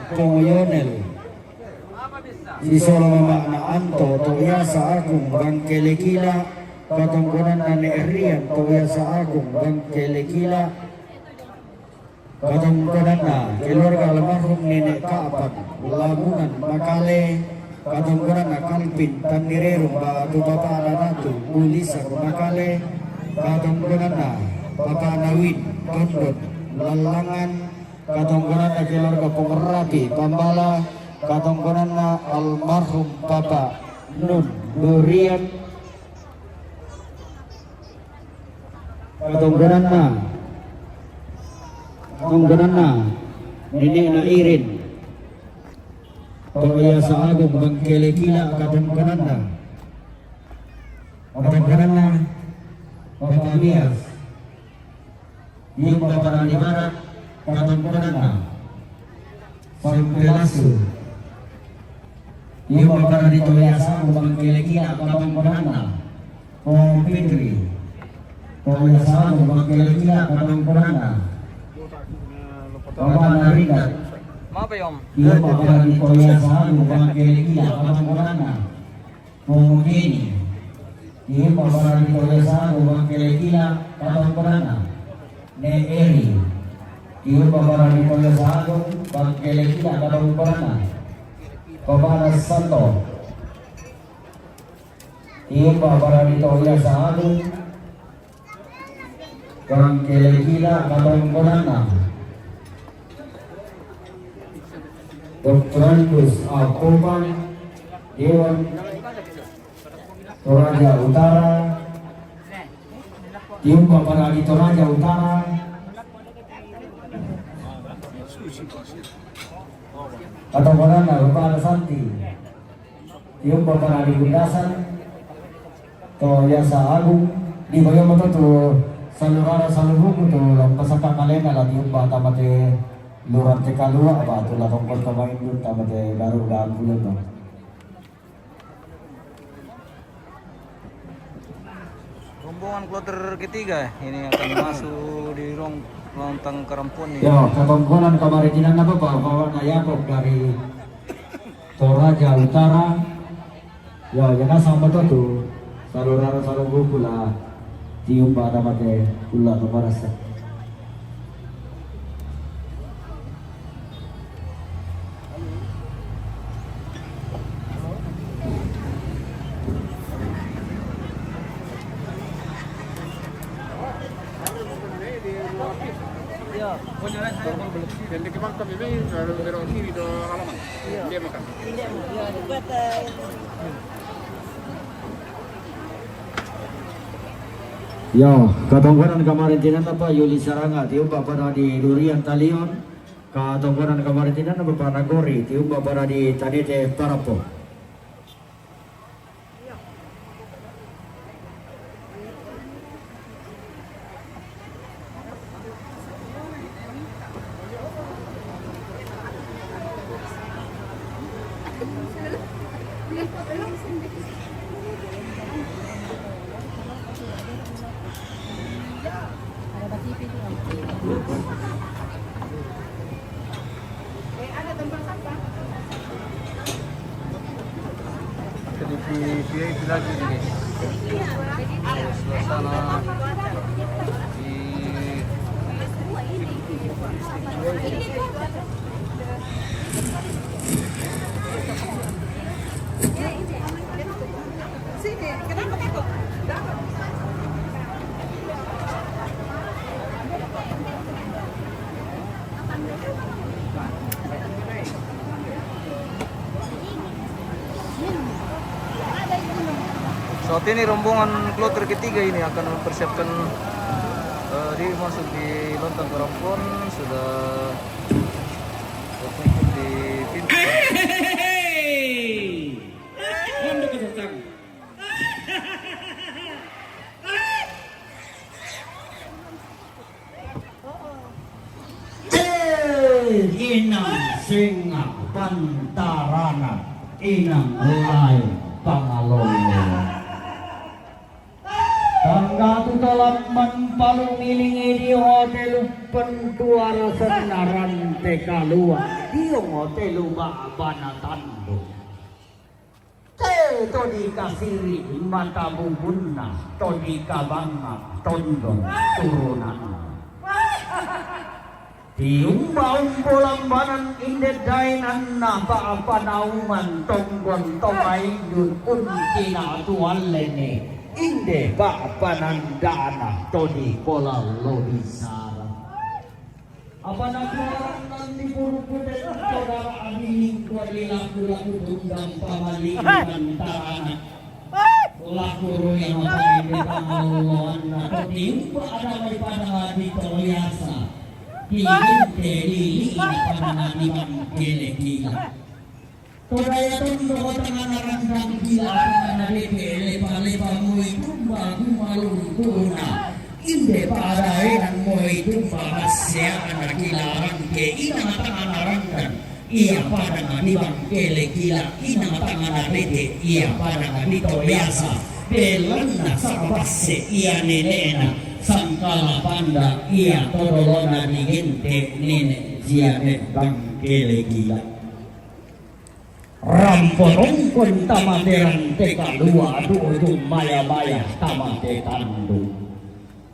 Speaker 2: Pongoyonel, Sisolo Mama na Anto, Toyasa Agung, Bangkelekila, Katongkonan Nenek Rian, Toyasa Agung, Bangkelekila, Katongkonan keluarga almarhum Nenek Kapan, Labunan, Makale, Katongkonan Kalpin, Tandirerung, Batu Bapak Ananatu, Ulisa, Makale, Katongkonan Bapak Nawin, Tondot, Lalangan, Katongkonan keluarga Pengerapi, Pambala, Katongkonan almarhum Bapak Nun, Durian, Katongkonan Nenek na Irin, Toyasa Agung, Bangkelekila, Katongkonan Bapak Bias, Yung Bapak Rani Barat, Katongkonan Pampelasu, Yung Bapak Rani Toyasa Agung, Bangkelekila, Katongkonan Pong Fitri, Toyasa Agung, Bangkelekila, Katongkonan Bapak Narikat,
Speaker 3: Maaf ya Om.
Speaker 2: Yung Bapak Rani Toyasa Agung, Bangkelekila, Katongkonan Pong Jenny, Yung Bapak Rani Toyasa Agung, Bangkelekila, Katongkonan Ne Eri, Yung Bapak Rani Toyasa Agung, Bangkelekila, Katongkonan Bapak Nasanto, Yung Bapak Rani Toyasa Agung, Bangkelekila, Katongkonan Dr. Angus Alkoban, Dewan Toraja Utara, Tium Bapak Rani Toraja Utara, Katongkonan Bapak Santi, Tium Bapak Rani Gundasan, Toyasa Agung, di bagian motor tu salurara salurung tu lampasaka kalena lah tium Bapak Mate Luran Tekalua apa tu lah tongkol kemain tu tamate baru dah bulan tu.
Speaker 3: Rombongan kloter ketiga ini akan masuk di lontang Karampon
Speaker 2: Ya, Katongkonan Kamaritinan apa Pak? Bawa Yakob dari Toraja Utara. Ya, jangan sama tu salurara salurung pula tium Bapak tamate pula tu parasa.
Speaker 6: Dan di Kemang kami ini belok kiri ke halaman. Dia makan.
Speaker 2: Ya, Katongkonan Kamaritinan apa Yuli Saranga, tium Bapak di Durian Talion, Katongkonan Kamaritinan Bapak Nagori, tium Bapak di Tadete Parapo.
Speaker 3: Jadi VIP lagi nih guys. Suasana di
Speaker 4: Sini, kenapa takut?
Speaker 3: Saat ini rombongan kloter ketiga ini akan mempersiapkan diri masuk di lontang Rembon, sudah berkumpul di pintu.
Speaker 2: Inang singa pantarana inang helai pangalolo tangga tu dalam palu milingi di hotel pentuara senaran tekalua di hotel bana tandu to dikasiri mata bubunna to dikabanga tondong turunan tiumbang bolambanan indet dainan na apa nauman tonggon tomaidun untina tuwalene inde apa nandana todi kola lobisara apa natuaran nanti puru-puru saudara abini kualilaku-laku tunggang pamalingan tarana laku yang apa ini pangaluan atau tiumba ada daripada di toyasa Hinginte lili pada nabiman kele gila. Toraja tondo tangan randang gila tangan lele lepa moy tumba gumalung tuna. Inde pada enan moy tumba masya anak gila ke ina tangan randang. Ia pada nabiman kele gila ina tangan lele ia pada nabito biasa. Belanda sabase ia nenena. Sangkala panda ia todolona digente nene jiane bangkele gila ramporongkon tamateran teka dua ujung maya-maya tamate tandu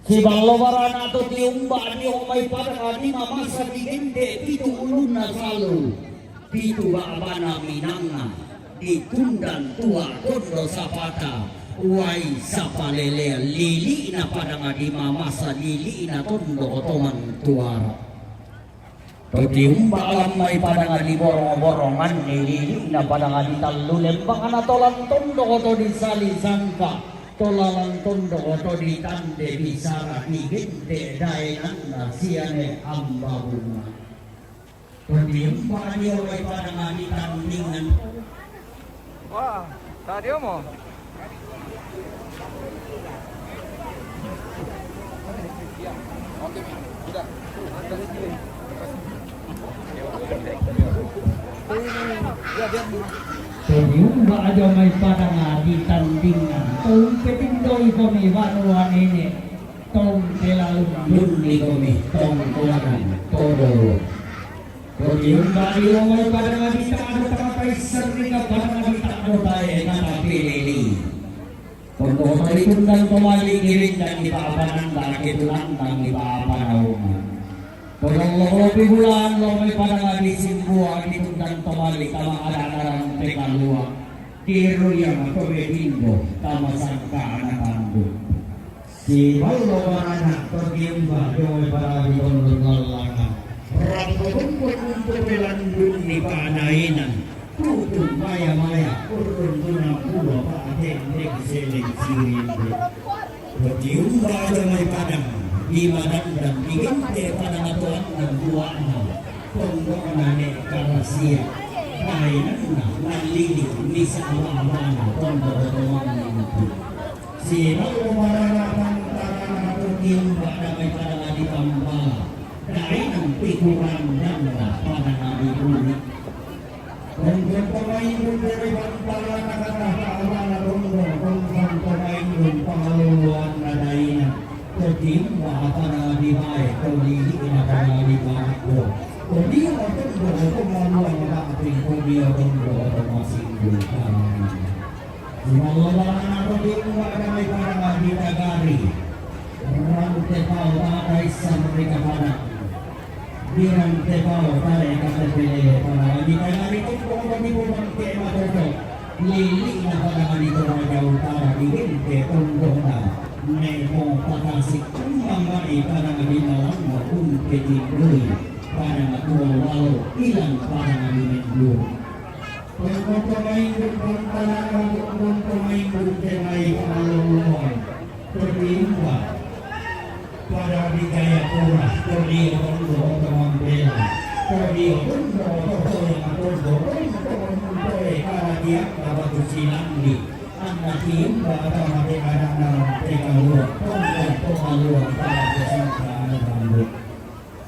Speaker 2: si balobarana to tiumba di omai pada di masa digente pitu uluna selalu pitu babana minanga ditundan tua kondo sapata Wai sapalele lili na pada ngadi masa lili na tondo otoman tuara. Totiumba alam may pada ngadi borong-borongan lili na pada ngadi talu lembang na tolan tondo oto di sali sangka tolalan tondo oto di tande bisara di gente dainan na siane amba bunga. Totiumba dia may pada ngadi tandingan.
Speaker 3: Wah, tadi mo.
Speaker 2: Tiumba aja may pada ngadi tandingan tong petindoi kami wanuan ini tong telalum dunni kami tong kolan todo tiumba aja may pada ngadi tanga paisar nika pada ngadi tanga tayo na pilili tong tali tundan kemali giring dan ipapanan lagi tulantang ipapanauman Kalau bulan lo may pada ngadi simbuan ditundang kembali kama ada-adang teka luak tiru yang pemedindo kama sangka anak tandu si balo barana tergiumba doy para ditondong lalanga rambu untuk belandun ni panainan tutun maya-maya urun tunang pulo paateng seleng sirinde tergiumba doy padang di badan dan digente pada natuan dan buana Tonkoknan karasia kainana nalili bisa mana tonkoknan itu sila umaranakan tarana tukim pada pada di pambala kainan pikuran dan pada nabi bumi Tonkoknan itu dari pambala kata awal tonkoknan pemain pengaluan nadaina Tokim pada nabi baik kali pada nabi baik Dia akan berkomunikasi dengan apa dia berkomunikasi dengan Malah anak dia ada pada di negari orang tepau ada isan mereka pada Diran tepau pada kata pilih pada di negari itu kami bukan tema itu lili pada di Toraja utara di Gente Kokkang Neko Pakasik Manggai pada di malam maupun kejibui pada tua walau hilang pada nabi mendul
Speaker 1: pemain berpantang untuk pemain berjenai Kalungan terlibat pada Bidaya Pura terlibat untuk membela terlibat untuk yang karena dia dapat bersilang di anak tim dapat mengadakan dalam pengaluan pengaluan pada kesempatan Rambu.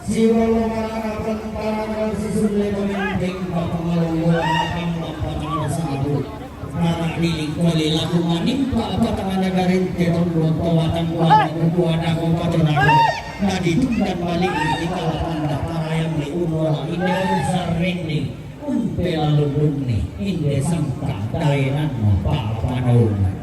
Speaker 1: Siwa lomana akan para sisule pemimpin pengaluan akan melakukan satu. Karena di kuali laku manimpa apa tangan negarin terong dua kawatan dua nak Toraja. Nah ditunda balik di kalapan para yang diunur ini sering nih. Lalu nih, ini sangka dainan apa naungan.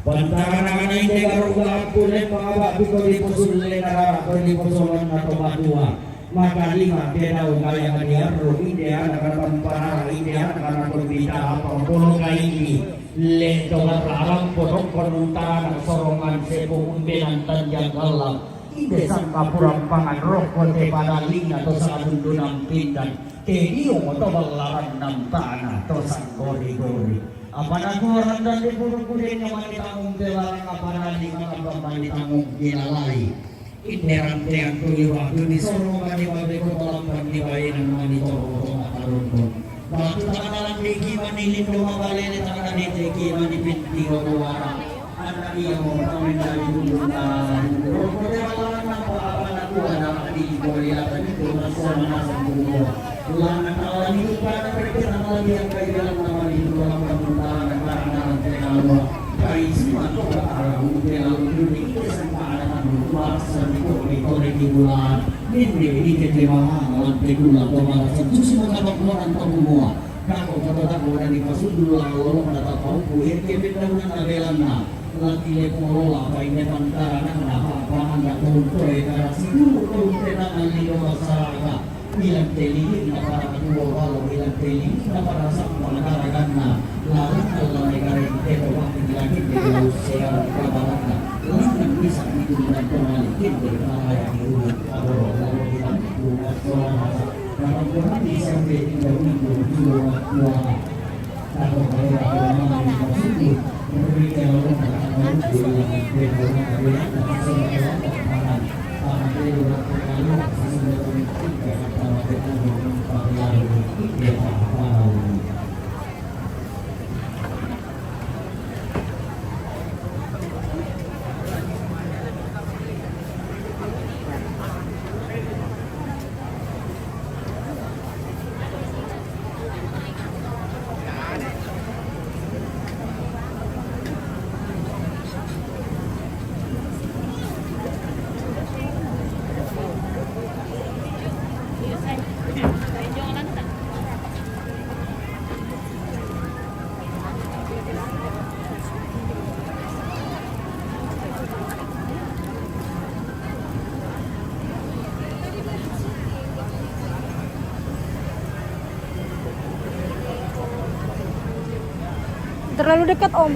Speaker 1: Bantaran anak ini garuga kulit pengawak biko di pusul lenara atau di pusulan atau badua. Maka lima bedau kaya kadiaru ini anak-anak para ini anak-anak berbeda apa puluh kali ini. Lentola larang potong konuntaran sorongan sepung umbenan tanjang galam. Ide sangka purang pangan rokok pada ling atau sabundunang pindan. Kedio atau balaran nam Tana atau sanggori-gori. Apa nak orang dan di puruk-puruk yang ditanggung belarang apa nanti kalau ditanggung gilalai. Interan-interan tuh waktu di Sorong kan di balik kolam kan di bayinan mani toro makarun. Waktu tangan diki mani lindung balik di tangan diki mani pinti orang. Anak dia mau kawin dari dulu rokok balaran apa nak anak di boleh apa itu masalah semua. Ulangan awal itu pada perkiraan lagi yang kaya dalam nama itu dalam pemerintahan karena pengaluan kaya semua itu berarang pengaluan dunia itu sampai ada luar sampai di bulan ini keterangan lantai bulan pemalasan itu semua kalau keluaran semua kalau kata-kata dan di pasuk dulu lalu pada tahu kuih kebetulan abelanna lagi pengelola kaya pantara apa anda untuk karena seluruh ketenangan di masyarakat bilang teli na para kedua walau bilang teli na para sa managaragan na lahat na negara ito waktu dilagin dari usia kabaran na lahat ng bisa itu dan pemalikin dari kaya diulat kalau lalu bilang itu masalah dalam Quran bisa menjadi minggu dua atau kalau agama yang maksudnya memberikan orang yang bilang
Speaker 4: Terlalu dekat Om.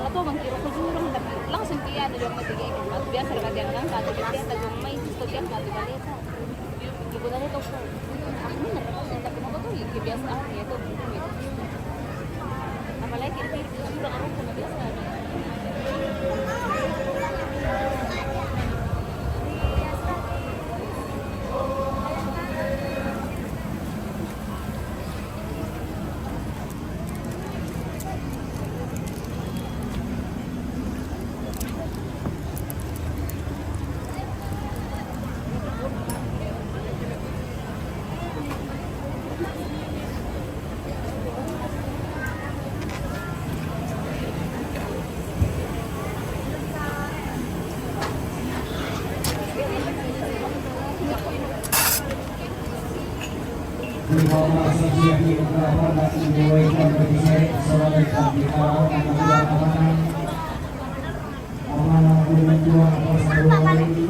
Speaker 5: to mangkiro ko jurong tapi langsung dia ada yang mati kayak gitu. Biasa bagian kan satu dia tak cuma itu dia satu kali itu. Ibu tadi tuh aku nih tapi mau tuh kebiasaan ya tuh. Apalagi itu jurang aku pun biasa.
Speaker 1: Informasi yang diungkapkan dan dibuatkan bagi saya sebagai kandidat amanah amanah berjuang bersama berjuang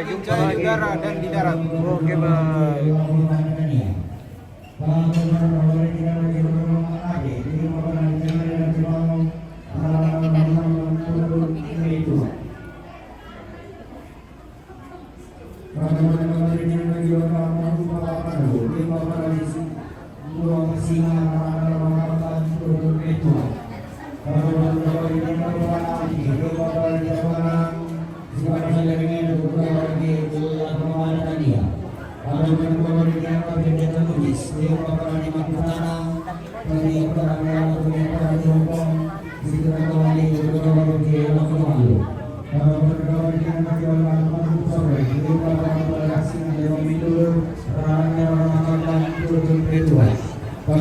Speaker 3: Jumpa lagi dan di darat. Oke, bye.
Speaker 1: Singa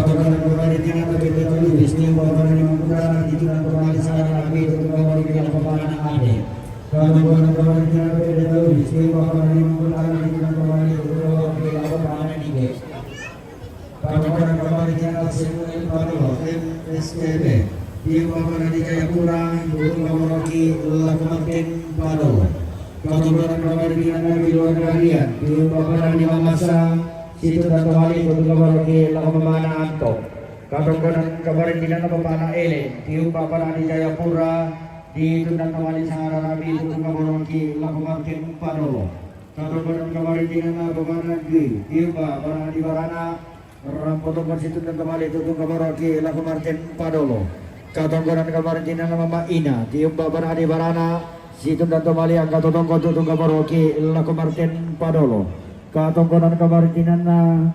Speaker 1: Katongkonan kembali tinggal tapi tertulis di bawah lima putra dijual kembali sekarang lagi untuk kembali ke lapangan ada. Katongkonan kembali tinggal tapi tertulis di bawah lima putra dijual kembali untuk kembali ke lapangan ada. Katongkonan kembali tinggal semuanya baru SPB di bawah di Jayapura untuk kembali lapangan baru. Katongkonan kembali tinggal di luar kalian di bawah di masa situ dan kembali untuk kembali lakamana anto. Katongkonan kembali dengan pemana ele tiup bapak di Jayapura di dan kembali sangat rabi untuk kembali lakukan padolo. Katongkonan kembali dengan pemana di tiup bapak di Barana Rambu situ dan kembali untuk kembali lakukan padolo. Katongkonan kembali dengan mama Ina tiup bapak di Barana situ dan kembali angkat tongkol untuk kembali lakukan padolo. Katongkonan kabaritinan na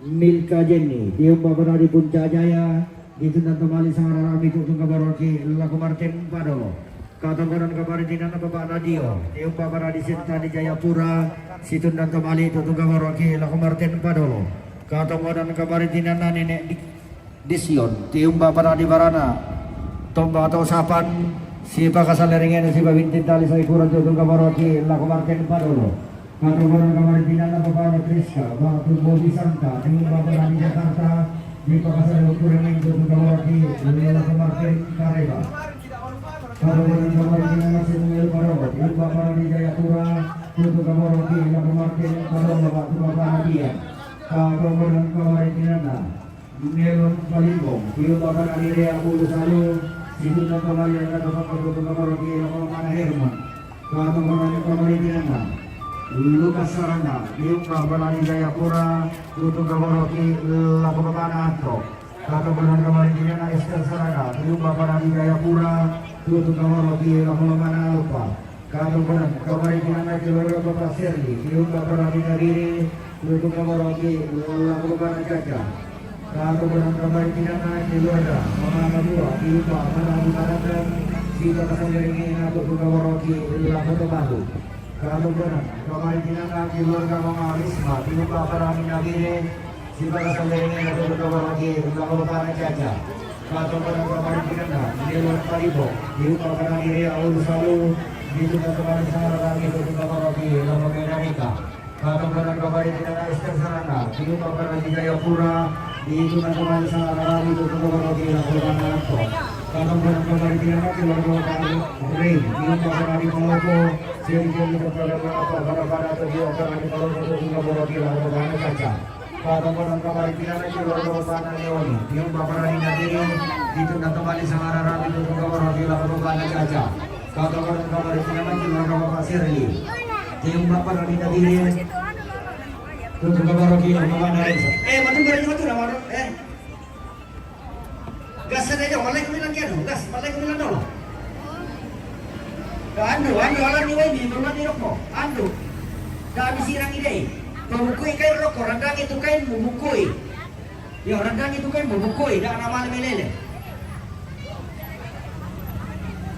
Speaker 1: Milka Jenny Tiup babara di Punca Jaya Ditunda kembali sang rami tutong kabaroki Laku Martin Padolo. Katongkonan kabaritinan na Bapak Nadio Tiup babara di Sinta di Jayapura Situn dan kembali tutong kabaroki Laku Martin Padolo. Katongkonan kabaritinan na Nenek Dision Tiup babara di Barana Tomba atau Sapan Si Pakasaleringin si Babintin Tali Saikuran tutong kabaroki Laku Martin Padolo. Katongkonan kamaritinan na Bapak Kriska, Bapak Bobi Santa, di Bapak Rani Jakarta, di Pakasar Ukuran untuk Kawaki, di Martin Kareba. Katongkonan kamaritinan na Samuel Parot, di Bapak Rani Jayapura, untuk Kawaki, di Martin Kareba, Bapak Nadia. Katongkonan kamaritinan na Melon Palibong, di Bapak Rani Rea Ulusalu, di Bapak Rani Jakarta, untuk Kawaki, di Bapak Herman. Katongkonan kamaritinan na Lukas Sarana, Yuka Balani Jayapura, Tutu Gaboroki, Lakopapana Atro. Katongkonan kamaritinan Esther Sarana, Yuka Balani Jayapura, Tutu Gaboroki, Lakopapana Alpa. Katongkonan kamaritinan keluarga Bapak Serli, Yuka Balani Nariri, Tutu Gaboroki, Lakopapana Caca. Katongkonan kamaritinan keluarga Mama Madura, Yuka Balani Baratan, Sita Kasangaringin, Tutu Gaboroki, Lakopapana. Katongkonan kamaritinan keluarga Mama Risma Tiup Bapak Nagire Sipa Kasangaringin atau Bapak Lakopapana Caca. Katongkonan kamaritinan Melon Palibo Tiup Bapak Nagire Aul Salu Tiup Bapak Sangat Rami Tiup Bapak Lakopapana. Katongkonan kamaritinan Esther Sarana Tiup Bapak Jayapura Tiup Bapak Sangat Rami Tiup Bapak Lakopapana. Katongkonan kamaritinan keluarga Bapak Rey Tiup Bapak Palopo Seri-seri Bapak para tujuh orang di Palopo juga Bapak Lakopapana Caca. Katongkonan kamaritinan keluarga Bapak Leoni Tiup Bapak Nadiri ditunda kembali sang Rami Tiup Bapak Lakopapana Caca. Katongkonan kamaritinan keluarga Bapak Sirli Tiup Bapak Nadiri Tutup Bapak Lakopapana Caca. Matu berani matu nama gas saja, malay kumilang kaya no? Gas, malay kumilang no? Ando, alam ni Wendy, berubah ni rokok. Ando, dami sirang ide. Pembukui kain rokok, rendang itu kain membukui. Ya, rendang itu kain membukui, dah nama melele.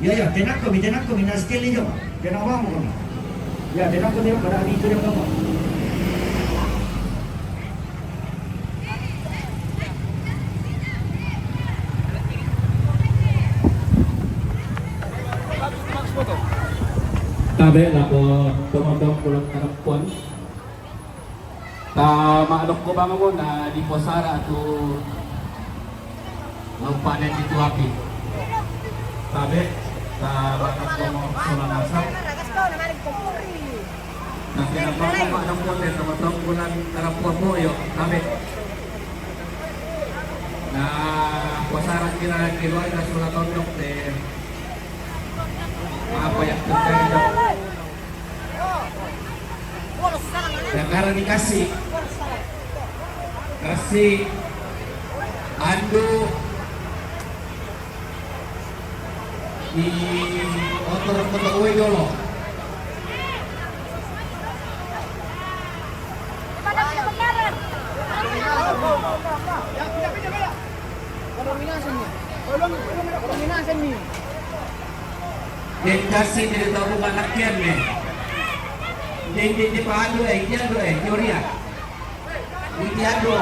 Speaker 1: Ya, tenak kami nas skill ni jom. Tenak apa mu kami? Ya, tenak kami pada hari itu dia apa?
Speaker 8: Tabe lapor tumodong pulang karapon. Maadok ko bang mo na di posara to lupanen di tuapi. Tabe bakal ko mo sulang masak. Nah, kenapa maadok ko din tumodong pulang karapon mo yo tabe. Na posara kira kiloy na sulat tondok de apa yang terjadi sekarang dikasih ando di motor pegawai dulu dan kasih dari tahu rumah rakyat nih. Di pahadu teoria. Di tiado.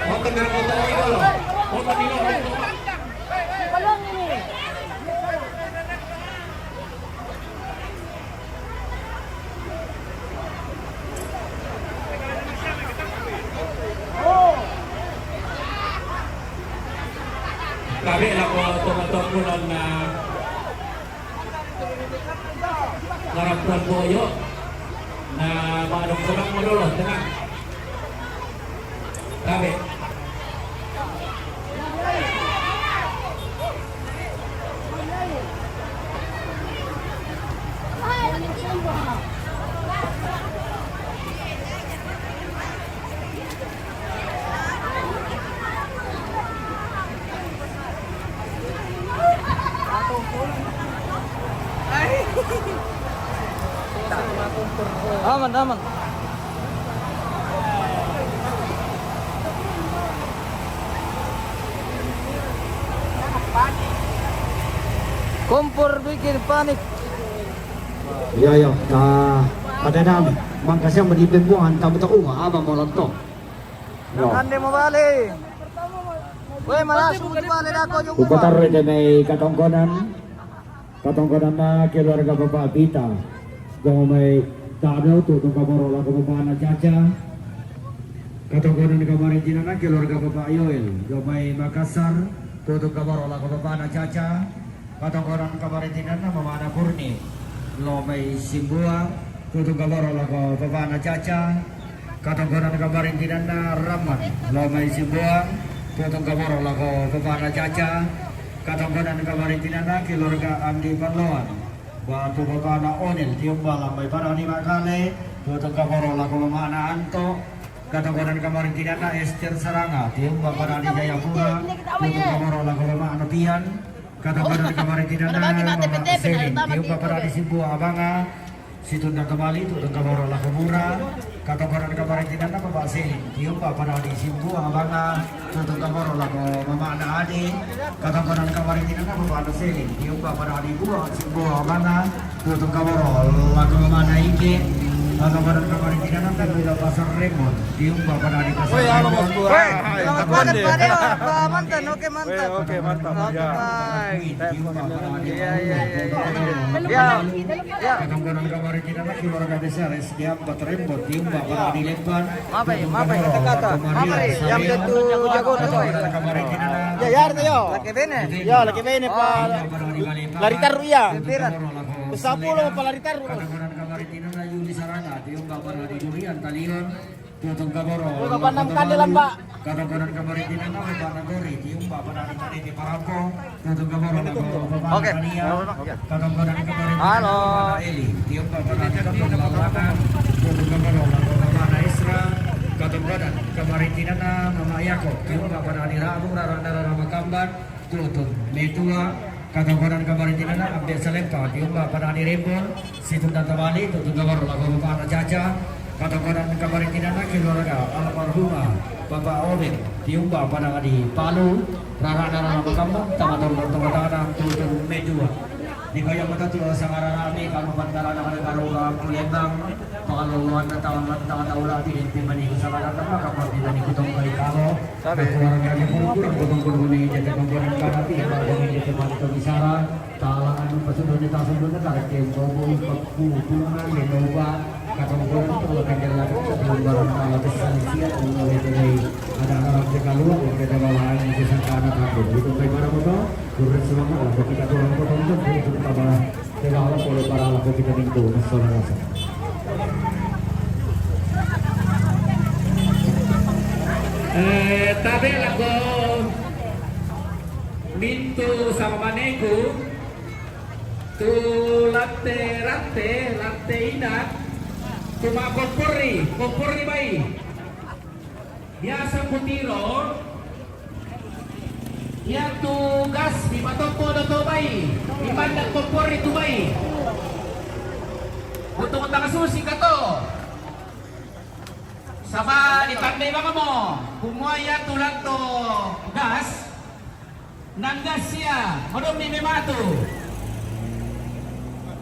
Speaker 8: Oke, dengan foto dulu. Foto dulu. Kami lang po Katongkonan na naraptan po yun na maanong kurang malulot. Tengah. Kami.
Speaker 3: Aman, aman. Kompor bikin panik.
Speaker 2: Iya iya, pada nam, mangkasnya menipimbuhan tamu tak apa mau lontok.
Speaker 3: Ande mo bali. Weh, malasung mo bali ako yung
Speaker 2: Upatar rin may Katongkonan na keluarga Bapak Bita. Kung may tanaw tutong kaborola ko Bapak na Caca. Katongkonan kemarin na keluarga Bapak Yoel. Kung may Makassar tutong kaborola ko Bapak na Caca. Katongkonan kemarin na Mama na Kurni. Lo may Simbua tutong kaborola ko Bapak na Caca. Katongkonan kemarin na Raman. Lo may Simbua tutong kaborola ko Bapak na Caca. Katongkonan kemarin na keluarga Andi Panloan. Batu Bapak na Onil tiung balam may para ni Makale. Tutong kaborola ko Mama na Anto. Katongkonan kemarin na Esther Saranga tiung Bapak na ni Jayapura. Tutong kaborola ko Mama na Pian. Katongkonan kemarin na Mama Selin tiung Bapak na ni Simbua Abanga. Situn na kembali tutong kaborola ko Mura. Katongkonan kemarin na Bapak Selin tiung Bapak na ni Simbua Abanga. Tutong kaborola ko Mama na Adi. Katongkonan kemarin na Bapak na Selin tiung Bapak na ni Simbua Abanga. Tutong kaborola ko Mama na Ike. Katongkonan kemarin na Pemila Pasar Rembon tiung Bapak na ni Pasar Rembon.
Speaker 3: Weh, selamat banget Pak Dewa, Pak Mantan, oke mantap.
Speaker 6: Oke, mantap. Ya.
Speaker 2: Tiung Bapak na ni
Speaker 3: Iya, iya, iya. Ya.
Speaker 2: Katongkonan kemarin na keluarga besar SDA Rembon tiung Bapak na ni Lemban.
Speaker 3: Apa ya? Kata-kata. Apa ya? Yang jatuh jago tuh.
Speaker 6: Ya, ya, yo.
Speaker 3: Laki bene.
Speaker 6: Yo, lagi ini Pak. Lari taruh ya.
Speaker 3: Pimpiran.
Speaker 6: Usapo lo Pak lari taruh.
Speaker 2: Katongkonan kemarin na Yuli Saranga tiung Bapak na ni Durian Talion. Tutong kaboro.
Speaker 6: Bapak nang kandilan Pak.
Speaker 2: Katongkonan kemarin na Bapak na Dori tiung Bapak na ni Taniti Parangko. Tutong kaboro na Bapak
Speaker 3: Oke.
Speaker 2: na Nia. Katongkonan kemarin
Speaker 3: Halo.
Speaker 2: Eli tiung Bapak na ni Katongkonan. Tutong kaboro na Bapak na Isra. Katongkonan kemarin na Mama Yako tiung Bapak na ni Rabu Rara Makamban. Tutong Metua. Katongkonan kemarin na Abdel Salempa tiung Bapak na ni Rembon. Situn dan Tabali tutong kaboro na Bapak na Caca. Katongkonan kemarin na keluarga almarhumah Bapak Obin tiung Bapak na di Palu. Rara Makamban Tama-tama tutong Medua. Di kaya matatulo sa kararami kang mapantara na kanagarugang kulembang pangaluluan na taon-taon din manigo sa karatama kapag dinanigutong kay Karo kakuwarang nga niya puro kutong-kutong ni Jete Pangkulang Karati bagong ni Jete Pangkulang Isara talangan ng pasunod ni Tasunod na tarik yung bobo pagpupungan Lenoba katungkulan ito akan dilakukan sa pelonggaran kalabas sa Indonesia kung ito ay ada-arap di kaluang kung kita bawahan ng isang kanak ako dito kay para mo to turut selama kalau kita turun ke tonton itu kita bawa segala oleh para laku kita minggu nasional rasa.
Speaker 8: Tabi lagu mintu sama maneku tu latte inat cuma kompori bayi biasa putiro ya tugas di matopo do bayi di mandang kompori tu bayi untuk utang susi kato sama ditandai baka mo kumaya tulang to gas nang gas siya madom ni mematu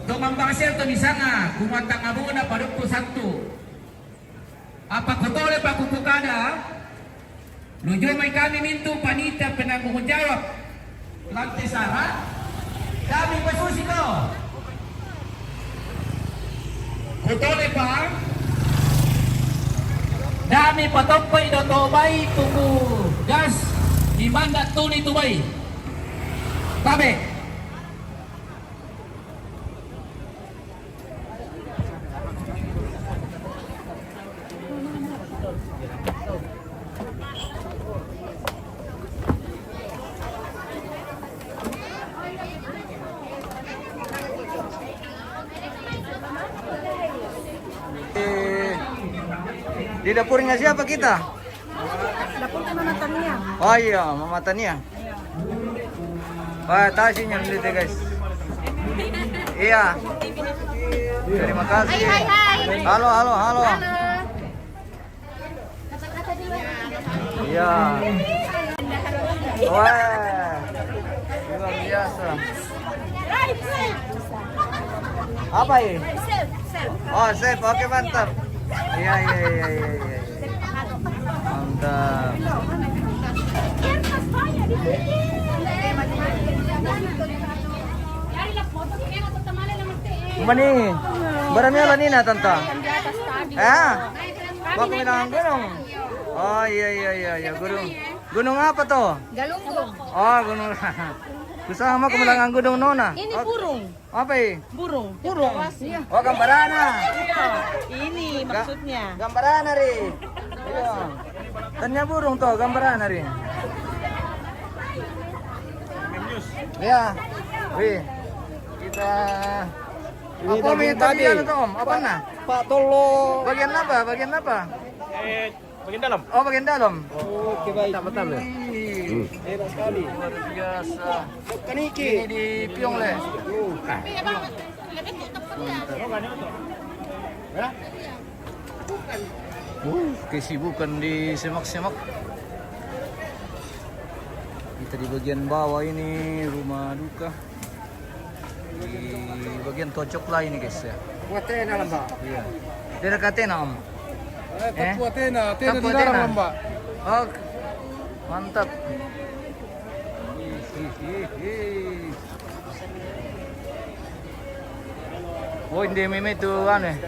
Speaker 8: Domambang sir to misanga kumatang abuna padukto santo apa kutole pa kupukada Nuju may kami mintu panitia penanggung jawab lantai Sara. Kami pesusito. Kutole pa. Dami patopoy do tobay tuku gas di mandat tuni tubay. Tabe.
Speaker 3: Di dapurnya siapa kita?
Speaker 4: Dapurnya Mama Tania.
Speaker 3: Oh iya, Mama Tania. Wah, tasnya dulu deh guys. Iya. Terima kasih.
Speaker 4: Hai.
Speaker 3: Halo. Iya. Wah. Luar biasa. Apa ini? Oh, safe. Oke, mantap. Iya. Mantap. Mani, barangnya nina tante. Mau ke gunung. Oh iya, gunung apa tuh?
Speaker 4: Galunggung.
Speaker 3: Oh, gunung. Kusama kemalangan gunung nona.
Speaker 4: Ini burung.
Speaker 3: Apa ini?
Speaker 4: Burung. Iya.
Speaker 3: Oh, gambarana.
Speaker 4: Ini maksudnya.
Speaker 3: Gambarana ri. Iya. Tanya burung tuh, gambarana ri. Iya. Wih. Kita apa tadi ano to, Om? Apa na?
Speaker 6: Pak Tolo.
Speaker 3: Bagian apa? Bagian dalam. Oh, bagian dalam.
Speaker 6: Oke baik. Mantap ya. Enak sekali.
Speaker 3: Luar biasa.
Speaker 6: Kaniki.
Speaker 3: Ini di Piong le. Kesibukan di semak-semak. Kita di bagian bawah ini rumah duka. Di bagian tojok lah ini guys ya.
Speaker 6: Kuatena lah Mbak.
Speaker 3: Iya. Daerah Katena Om.
Speaker 6: Kuatena di
Speaker 3: Tapu
Speaker 6: dalam
Speaker 3: Atena.
Speaker 6: Mbak.
Speaker 3: Oh, mantap. Oh, hindi meme itu ano eh.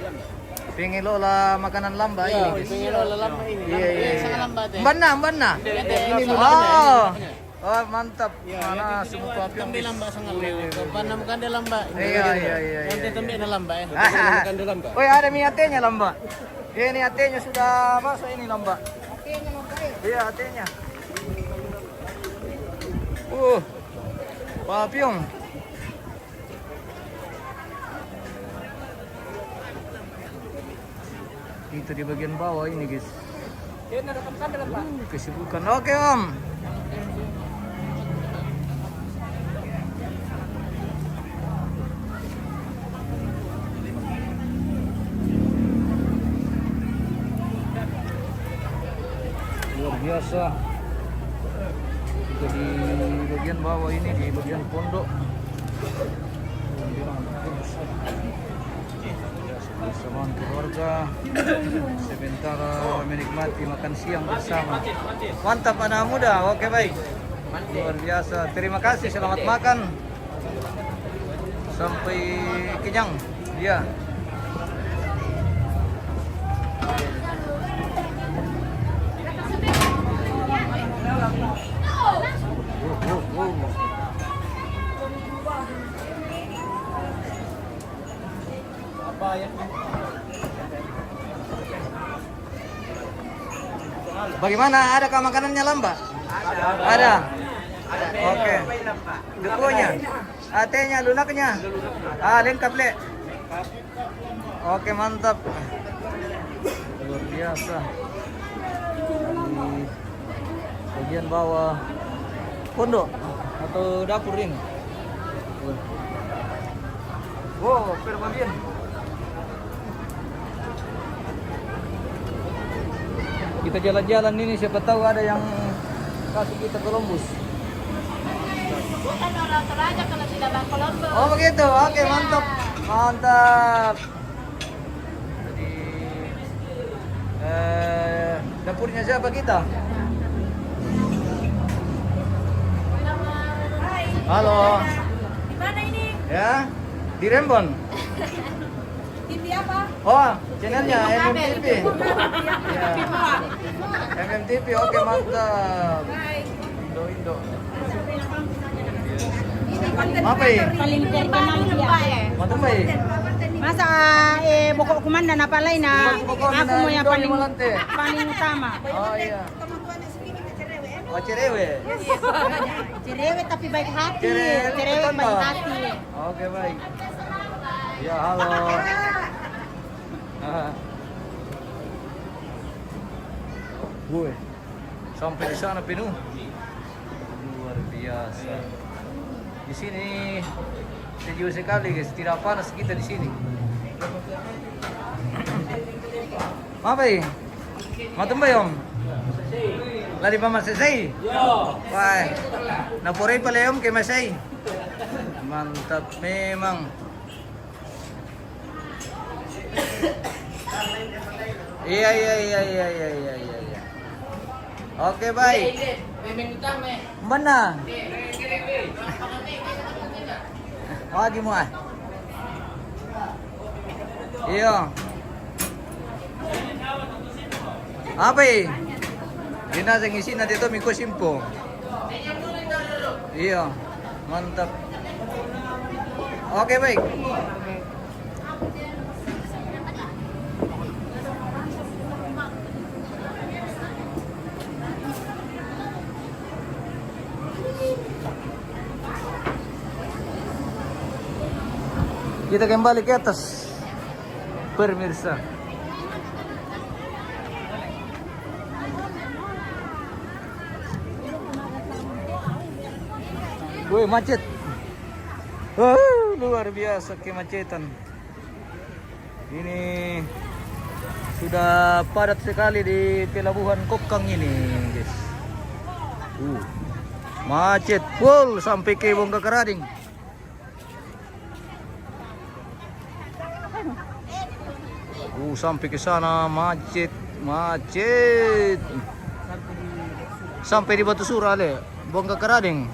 Speaker 3: Pingin lola makanan lamba ini. Guys.
Speaker 6: Pengen lola lama ini.
Speaker 3: Iya.
Speaker 5: Sangat lambat ya.
Speaker 3: Mbana.
Speaker 6: Ini
Speaker 3: Oh, mantap. Mana semua papi yang
Speaker 5: Lamba sangat lewat. Panam kan dia lamba.
Speaker 3: Iya.
Speaker 5: Nanti tembi na lamba ya.
Speaker 6: makan dalam Mbak.
Speaker 3: Oh, ada mie atenya lamba. Ini atenya sudah masuk ini lamba. Iya, atenya. Papyong. Itu di bagian bawah ini, guys. Kesibukan. Oke, Om. Luar biasa. Kita di bagian bawah ini, di bagian pondok. Bersama keluarga sebentar menikmati makan siang bersama. Mantap anak muda. Oke, baik. Luar biasa. Terima kasih, selamat makan. Sampai kenyang. Iya. Bagaimana? Adakah makanannya lamba? Ada. Oke. Dukunya, atenya, lunaknya. Lengkap le. Oke, mantap. Luar biasa. Di bagian bawah pondok atau dapur ini. Wow, perbagian. Kita jalan-jalan ini, siapa tahu ada yang kasih kita Columbus.
Speaker 5: Bukan orang Toraja kalau tidak bang Kolombo.
Speaker 3: Oh begitu, oke, mantap. Mantap. Jadi dapurnya siapa kita? Halo.
Speaker 4: Di mana ini?
Speaker 3: Ya, di Rembon.
Speaker 4: TV apa?
Speaker 3: Oh, channelnya MMTV. Ya.
Speaker 4: Semua.
Speaker 3: MMTV, oke mantap. Indo. Apa ya?
Speaker 4: Paling terkenal dia.
Speaker 3: Mantap ba eh?
Speaker 4: Masa pokok komandan apa lain na? Aku mau yang paling utama.
Speaker 3: Oh iya. Oh cerewe.
Speaker 4: Cerewe tapi baik hati.
Speaker 3: Cerewe,
Speaker 4: Cerewe
Speaker 3: betul,
Speaker 4: baik
Speaker 3: toh?
Speaker 4: hati.
Speaker 3: Oke baik. Ya halo. Ah. Gue sampai di sana penuh. Luar biasa. Di sini sejuk sekali guys, tidak panas kita di sini. Apa ini? Matum ba yun? Lari pa masasay? Wah, napuray pala yun kay Masay. Mantap memang. Iya. Oke baik. Mana? Lagi mo ah. Iya. Apa eh? Ginasang isi na dito miko simpo. Iya. Mantap. Oke baik. Kita kembali ke atas, pemirsa. Woi macet, luar biasa kemacetan. Ini sudah padat sekali di pelabuhan Kokkang ini, guys. Macet full sampai ke Bongka Kerading. Sampai ke sana macet. Sampai di Batu Surale, Bongka Kerading.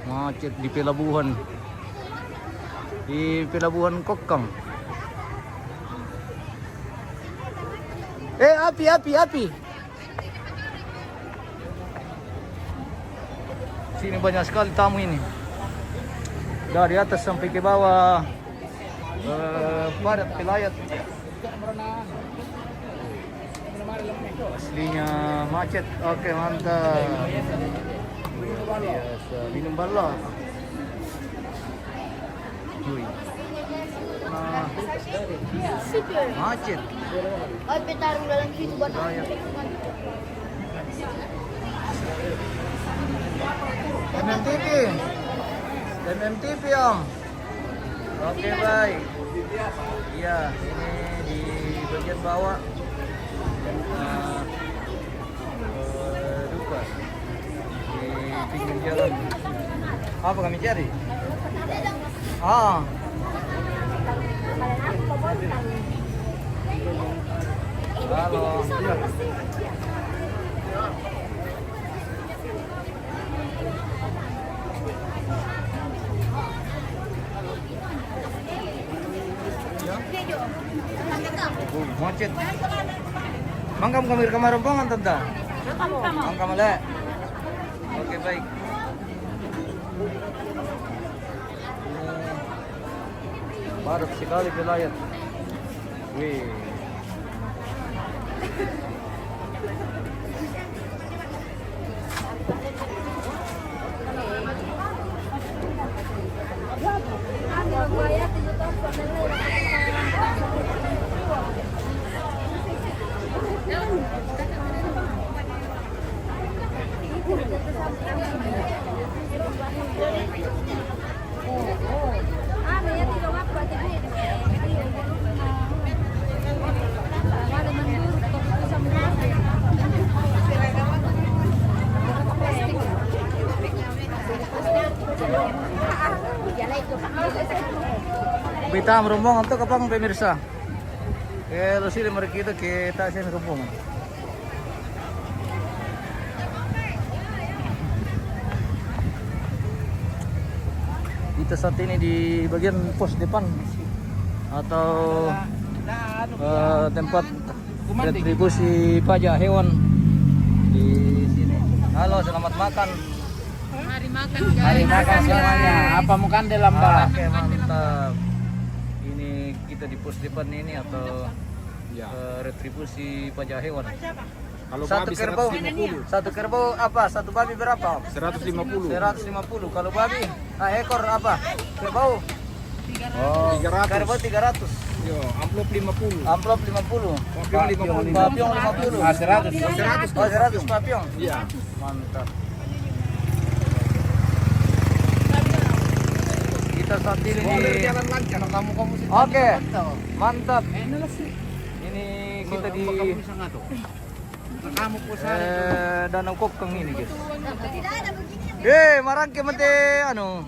Speaker 3: Macet di pelabuhan. Di pelabuhan Kokkang. Api. Sini banyak sekali tamu ini. Dari atas sampai ke bawah. Padat pelayat. Aslinya macet. Oke mantap. Biasa minum bala. Macet.
Speaker 5: Taruh dalam situ buat
Speaker 3: MMTV om. Oke baik. Iya, ini di bagian bawah. Duka di pinggir jalan. Apa kami cari? Halo. Macet. Mangkam kami kamar rombongan tante. Mangkam le. Oke baik. Padat sekali pelayat. Wih. Kita merombongan tuh kapang pemirsa. Kalau sini mereka kita sini rombongan. Kita saat ini di bagian pos depan atau tempat retribusi pajak hewan di sini. Halo, selamat makan.
Speaker 7: Mari makan semuanya. Apa mau kandel lamba?
Speaker 3: Oke, mantap. Ini kita di pos depan ini atau retribusi pajak hewan.
Speaker 6: Kalau
Speaker 3: Satu
Speaker 6: babi
Speaker 3: kerbau,
Speaker 6: 150.
Speaker 3: satu kerbau apa? Satu babi berapa?
Speaker 6: 150.
Speaker 3: 150. Kalau babi, ekor apa? Kerbau.
Speaker 6: 300.
Speaker 3: Kerbau 300.
Speaker 6: Yo, amplop 50.
Speaker 3: Amplop 50.
Speaker 6: Papiong 50.
Speaker 3: Papiong 50.
Speaker 6: 100.
Speaker 3: 100. Oh, 100 papiong.
Speaker 6: Iya.
Speaker 3: Mantap. Kita saat ini di
Speaker 6: Jalan lancar kamu sih.
Speaker 3: Oke. Mantap. Ini kita di
Speaker 6: Kamu
Speaker 3: Danau Kokkang ini, guys. Marangke mate anu.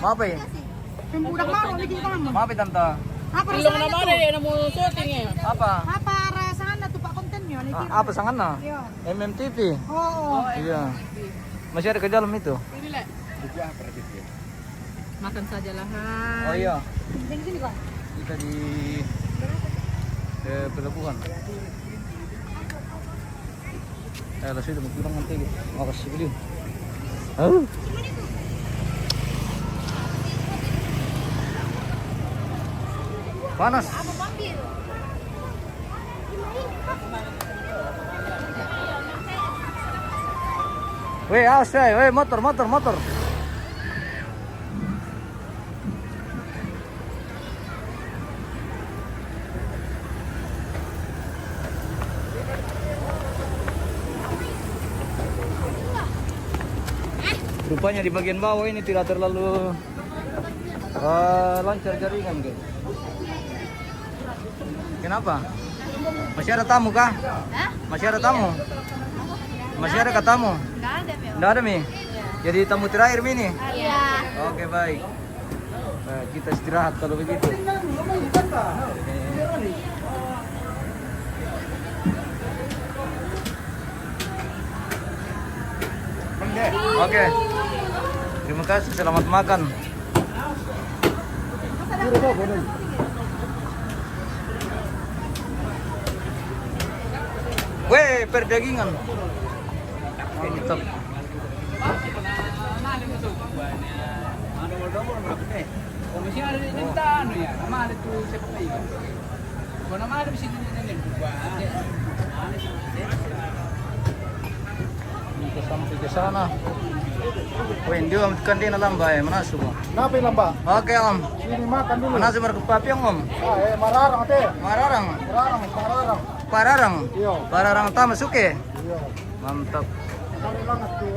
Speaker 3: Maaf ya? Maaf ya, Tante.
Speaker 4: Apa
Speaker 7: Ilong
Speaker 4: rasanya
Speaker 7: naman
Speaker 4: tuh?
Speaker 7: eh, namu shooting eh.
Speaker 3: Apa?
Speaker 4: Apa rasanya tuh Pak kontennya?
Speaker 3: Apa sangatnya?
Speaker 4: Iya.
Speaker 3: MMTV.
Speaker 4: Oh.
Speaker 3: Iya. Masih ada ke dalam itu.
Speaker 7: Makan saja lah.
Speaker 3: Oh iya.
Speaker 4: Yang sini kok.
Speaker 3: Kita di pelabuhan. Lah sudah mau pulang nanti. Makasih beliau. Panas. Weh, awas weh, motor. Rupanya di bagian bawah ini tidak terlalu lancar jaringan, guys. Kenapa? Masih ada tamu kah? Masih ada tamu? Masih ada tamu? Nggak ada, Mi? Jadi tamu terakhir, Mi, nih?
Speaker 5: Iya.
Speaker 3: Oke, baik. Kita istirahat kalau begitu. Oke. Terima kasih, selamat makan. Weh, perdagingan. Mantap.
Speaker 7: Oh, masih ada di Tana ya. Nama ada tuh siapa lagi? Kau nama ada di sini nih.
Speaker 3: Kita sampai ke sana. Weh, dia kan dia lamba ya, mana semua?
Speaker 6: Kenapa lamba?
Speaker 3: Oke, Om.
Speaker 6: Sini makan dulu.
Speaker 3: Mana sih mereka papiong, Om?
Speaker 6: Mararang teh.
Speaker 3: Mararang.
Speaker 6: Mararang.
Speaker 3: Pararang.
Speaker 6: Iya.
Speaker 3: Pararang tama suke.
Speaker 6: Iya.
Speaker 3: Mantap.
Speaker 6: Kali banget tuh.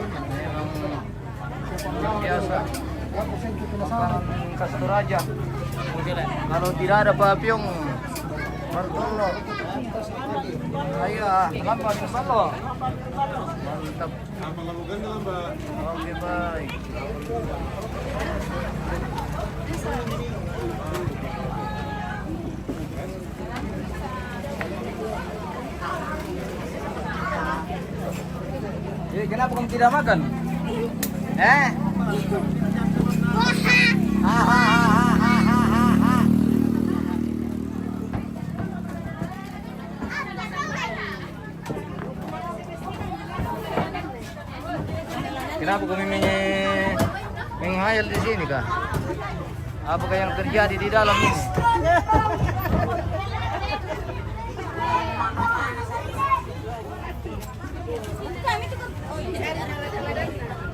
Speaker 3: Memang biasa. Makanan khas Toraja. Kalau tidak ada papiong, martolo. Ayo, lambat ke sana. Mantap. Oke, baik. Kenapa kamu tidak makan? Kenapa kami menghayal di sini kah? Apakah yang terjadi di dalam ini?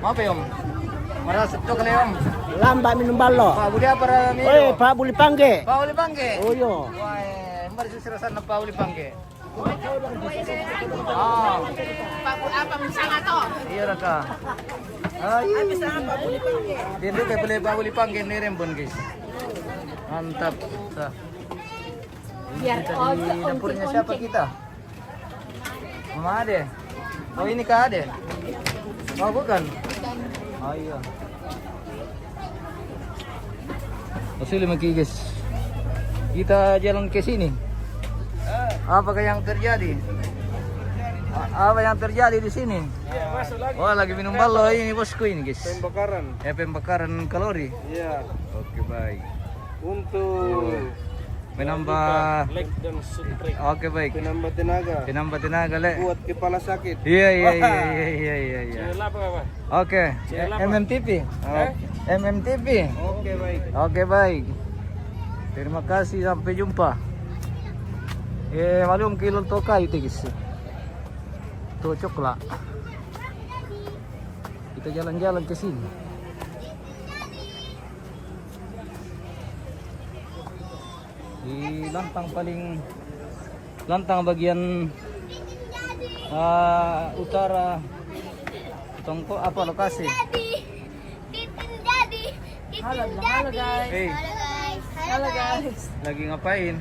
Speaker 3: Apa ya, Om? Merasa cok kali, Om.
Speaker 9: Lamba minum balo.
Speaker 3: Pak Budi apa nih?
Speaker 9: Oi, Pak Buli Pangge.
Speaker 3: Pak Uli Pangge.
Speaker 9: Oh iya.
Speaker 3: Wah, mari susah sana Pak Uli Pangge.
Speaker 5: Pak Bu apa misalnya toh?
Speaker 3: Iya raka. Dia tuh kayak beli Pak Uli Pangge nih Rembon, guys. Mantap. Sah.
Speaker 5: Biar
Speaker 3: Kita di dapurnya siapa kita? Mama Ade. Oh ini Kak Ade. Oh bukan. Oh iya. Masih lima guys. Kita jalan ke sini. Apakah yang terjadi? Apa yang terjadi di sini?
Speaker 6: Iya, masuk lagi.
Speaker 3: Oh, lagi minum ballo ini bosku ini, guys.
Speaker 6: Pembakaran.
Speaker 3: Pembakaran kalori.
Speaker 6: Iya.
Speaker 3: Oke, baik.
Speaker 6: Untuk
Speaker 3: Menambah.
Speaker 6: leg dan suprek.
Speaker 3: Oke, baik.
Speaker 6: Penambah tenaga.
Speaker 3: Penambah tenaga, Le.
Speaker 6: Buat kepala sakit.
Speaker 3: Iya.
Speaker 6: Channel apa?
Speaker 3: Oke,
Speaker 6: Channel apa?
Speaker 3: MMTV. MMTV.
Speaker 6: Oke, baik.
Speaker 3: Oke, baik. Terima kasih, sampai jumpa. Malum kilo toka itu, guys. Cocok lah. Kita jalan-jalan ke sini. Di lantang bagian utara Tongko apa lokasi?
Speaker 4: Halo guys.
Speaker 3: Hey,
Speaker 4: Halo guys.
Speaker 3: lagi ngapain?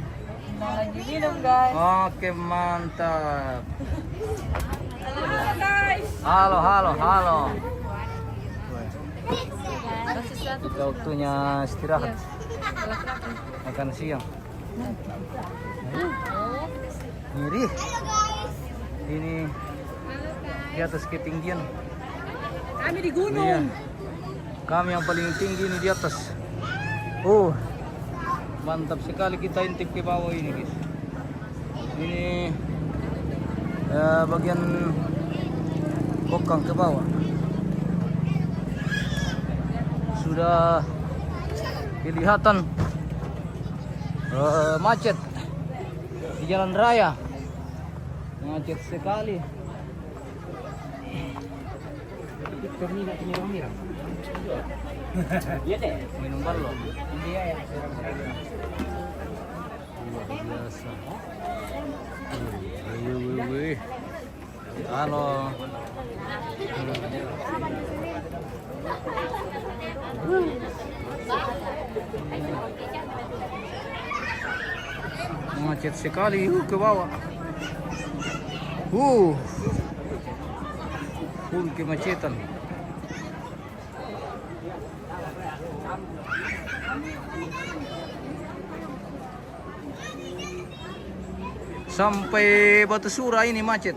Speaker 4: Lagi minum guys.
Speaker 3: Oke, mantap.
Speaker 4: Halo guys.
Speaker 3: Halo. Kita waktunya istirahat. Makan siang. Ngiri. Ini di atas ketinggian.
Speaker 4: Kami di gunung.
Speaker 3: Iya. Kami yang paling tinggi ini di atas. Mantap sekali kita intip ke bawah ini, guys. Ini bagian Kokkang ke bawah. Sudah kelihatan macet di jalan raya. Macet sekali. Minum ballo. Luar biasa. Wih. Halo. Macet sekali ke bawah. Full kemacetan. Sampai Batu Sura ini macet.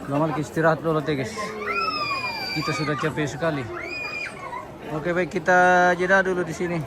Speaker 3: Selamat istirahat dulu, guys. Kita sudah capek sekali. Oke, baik, kita jeda dulu di sini.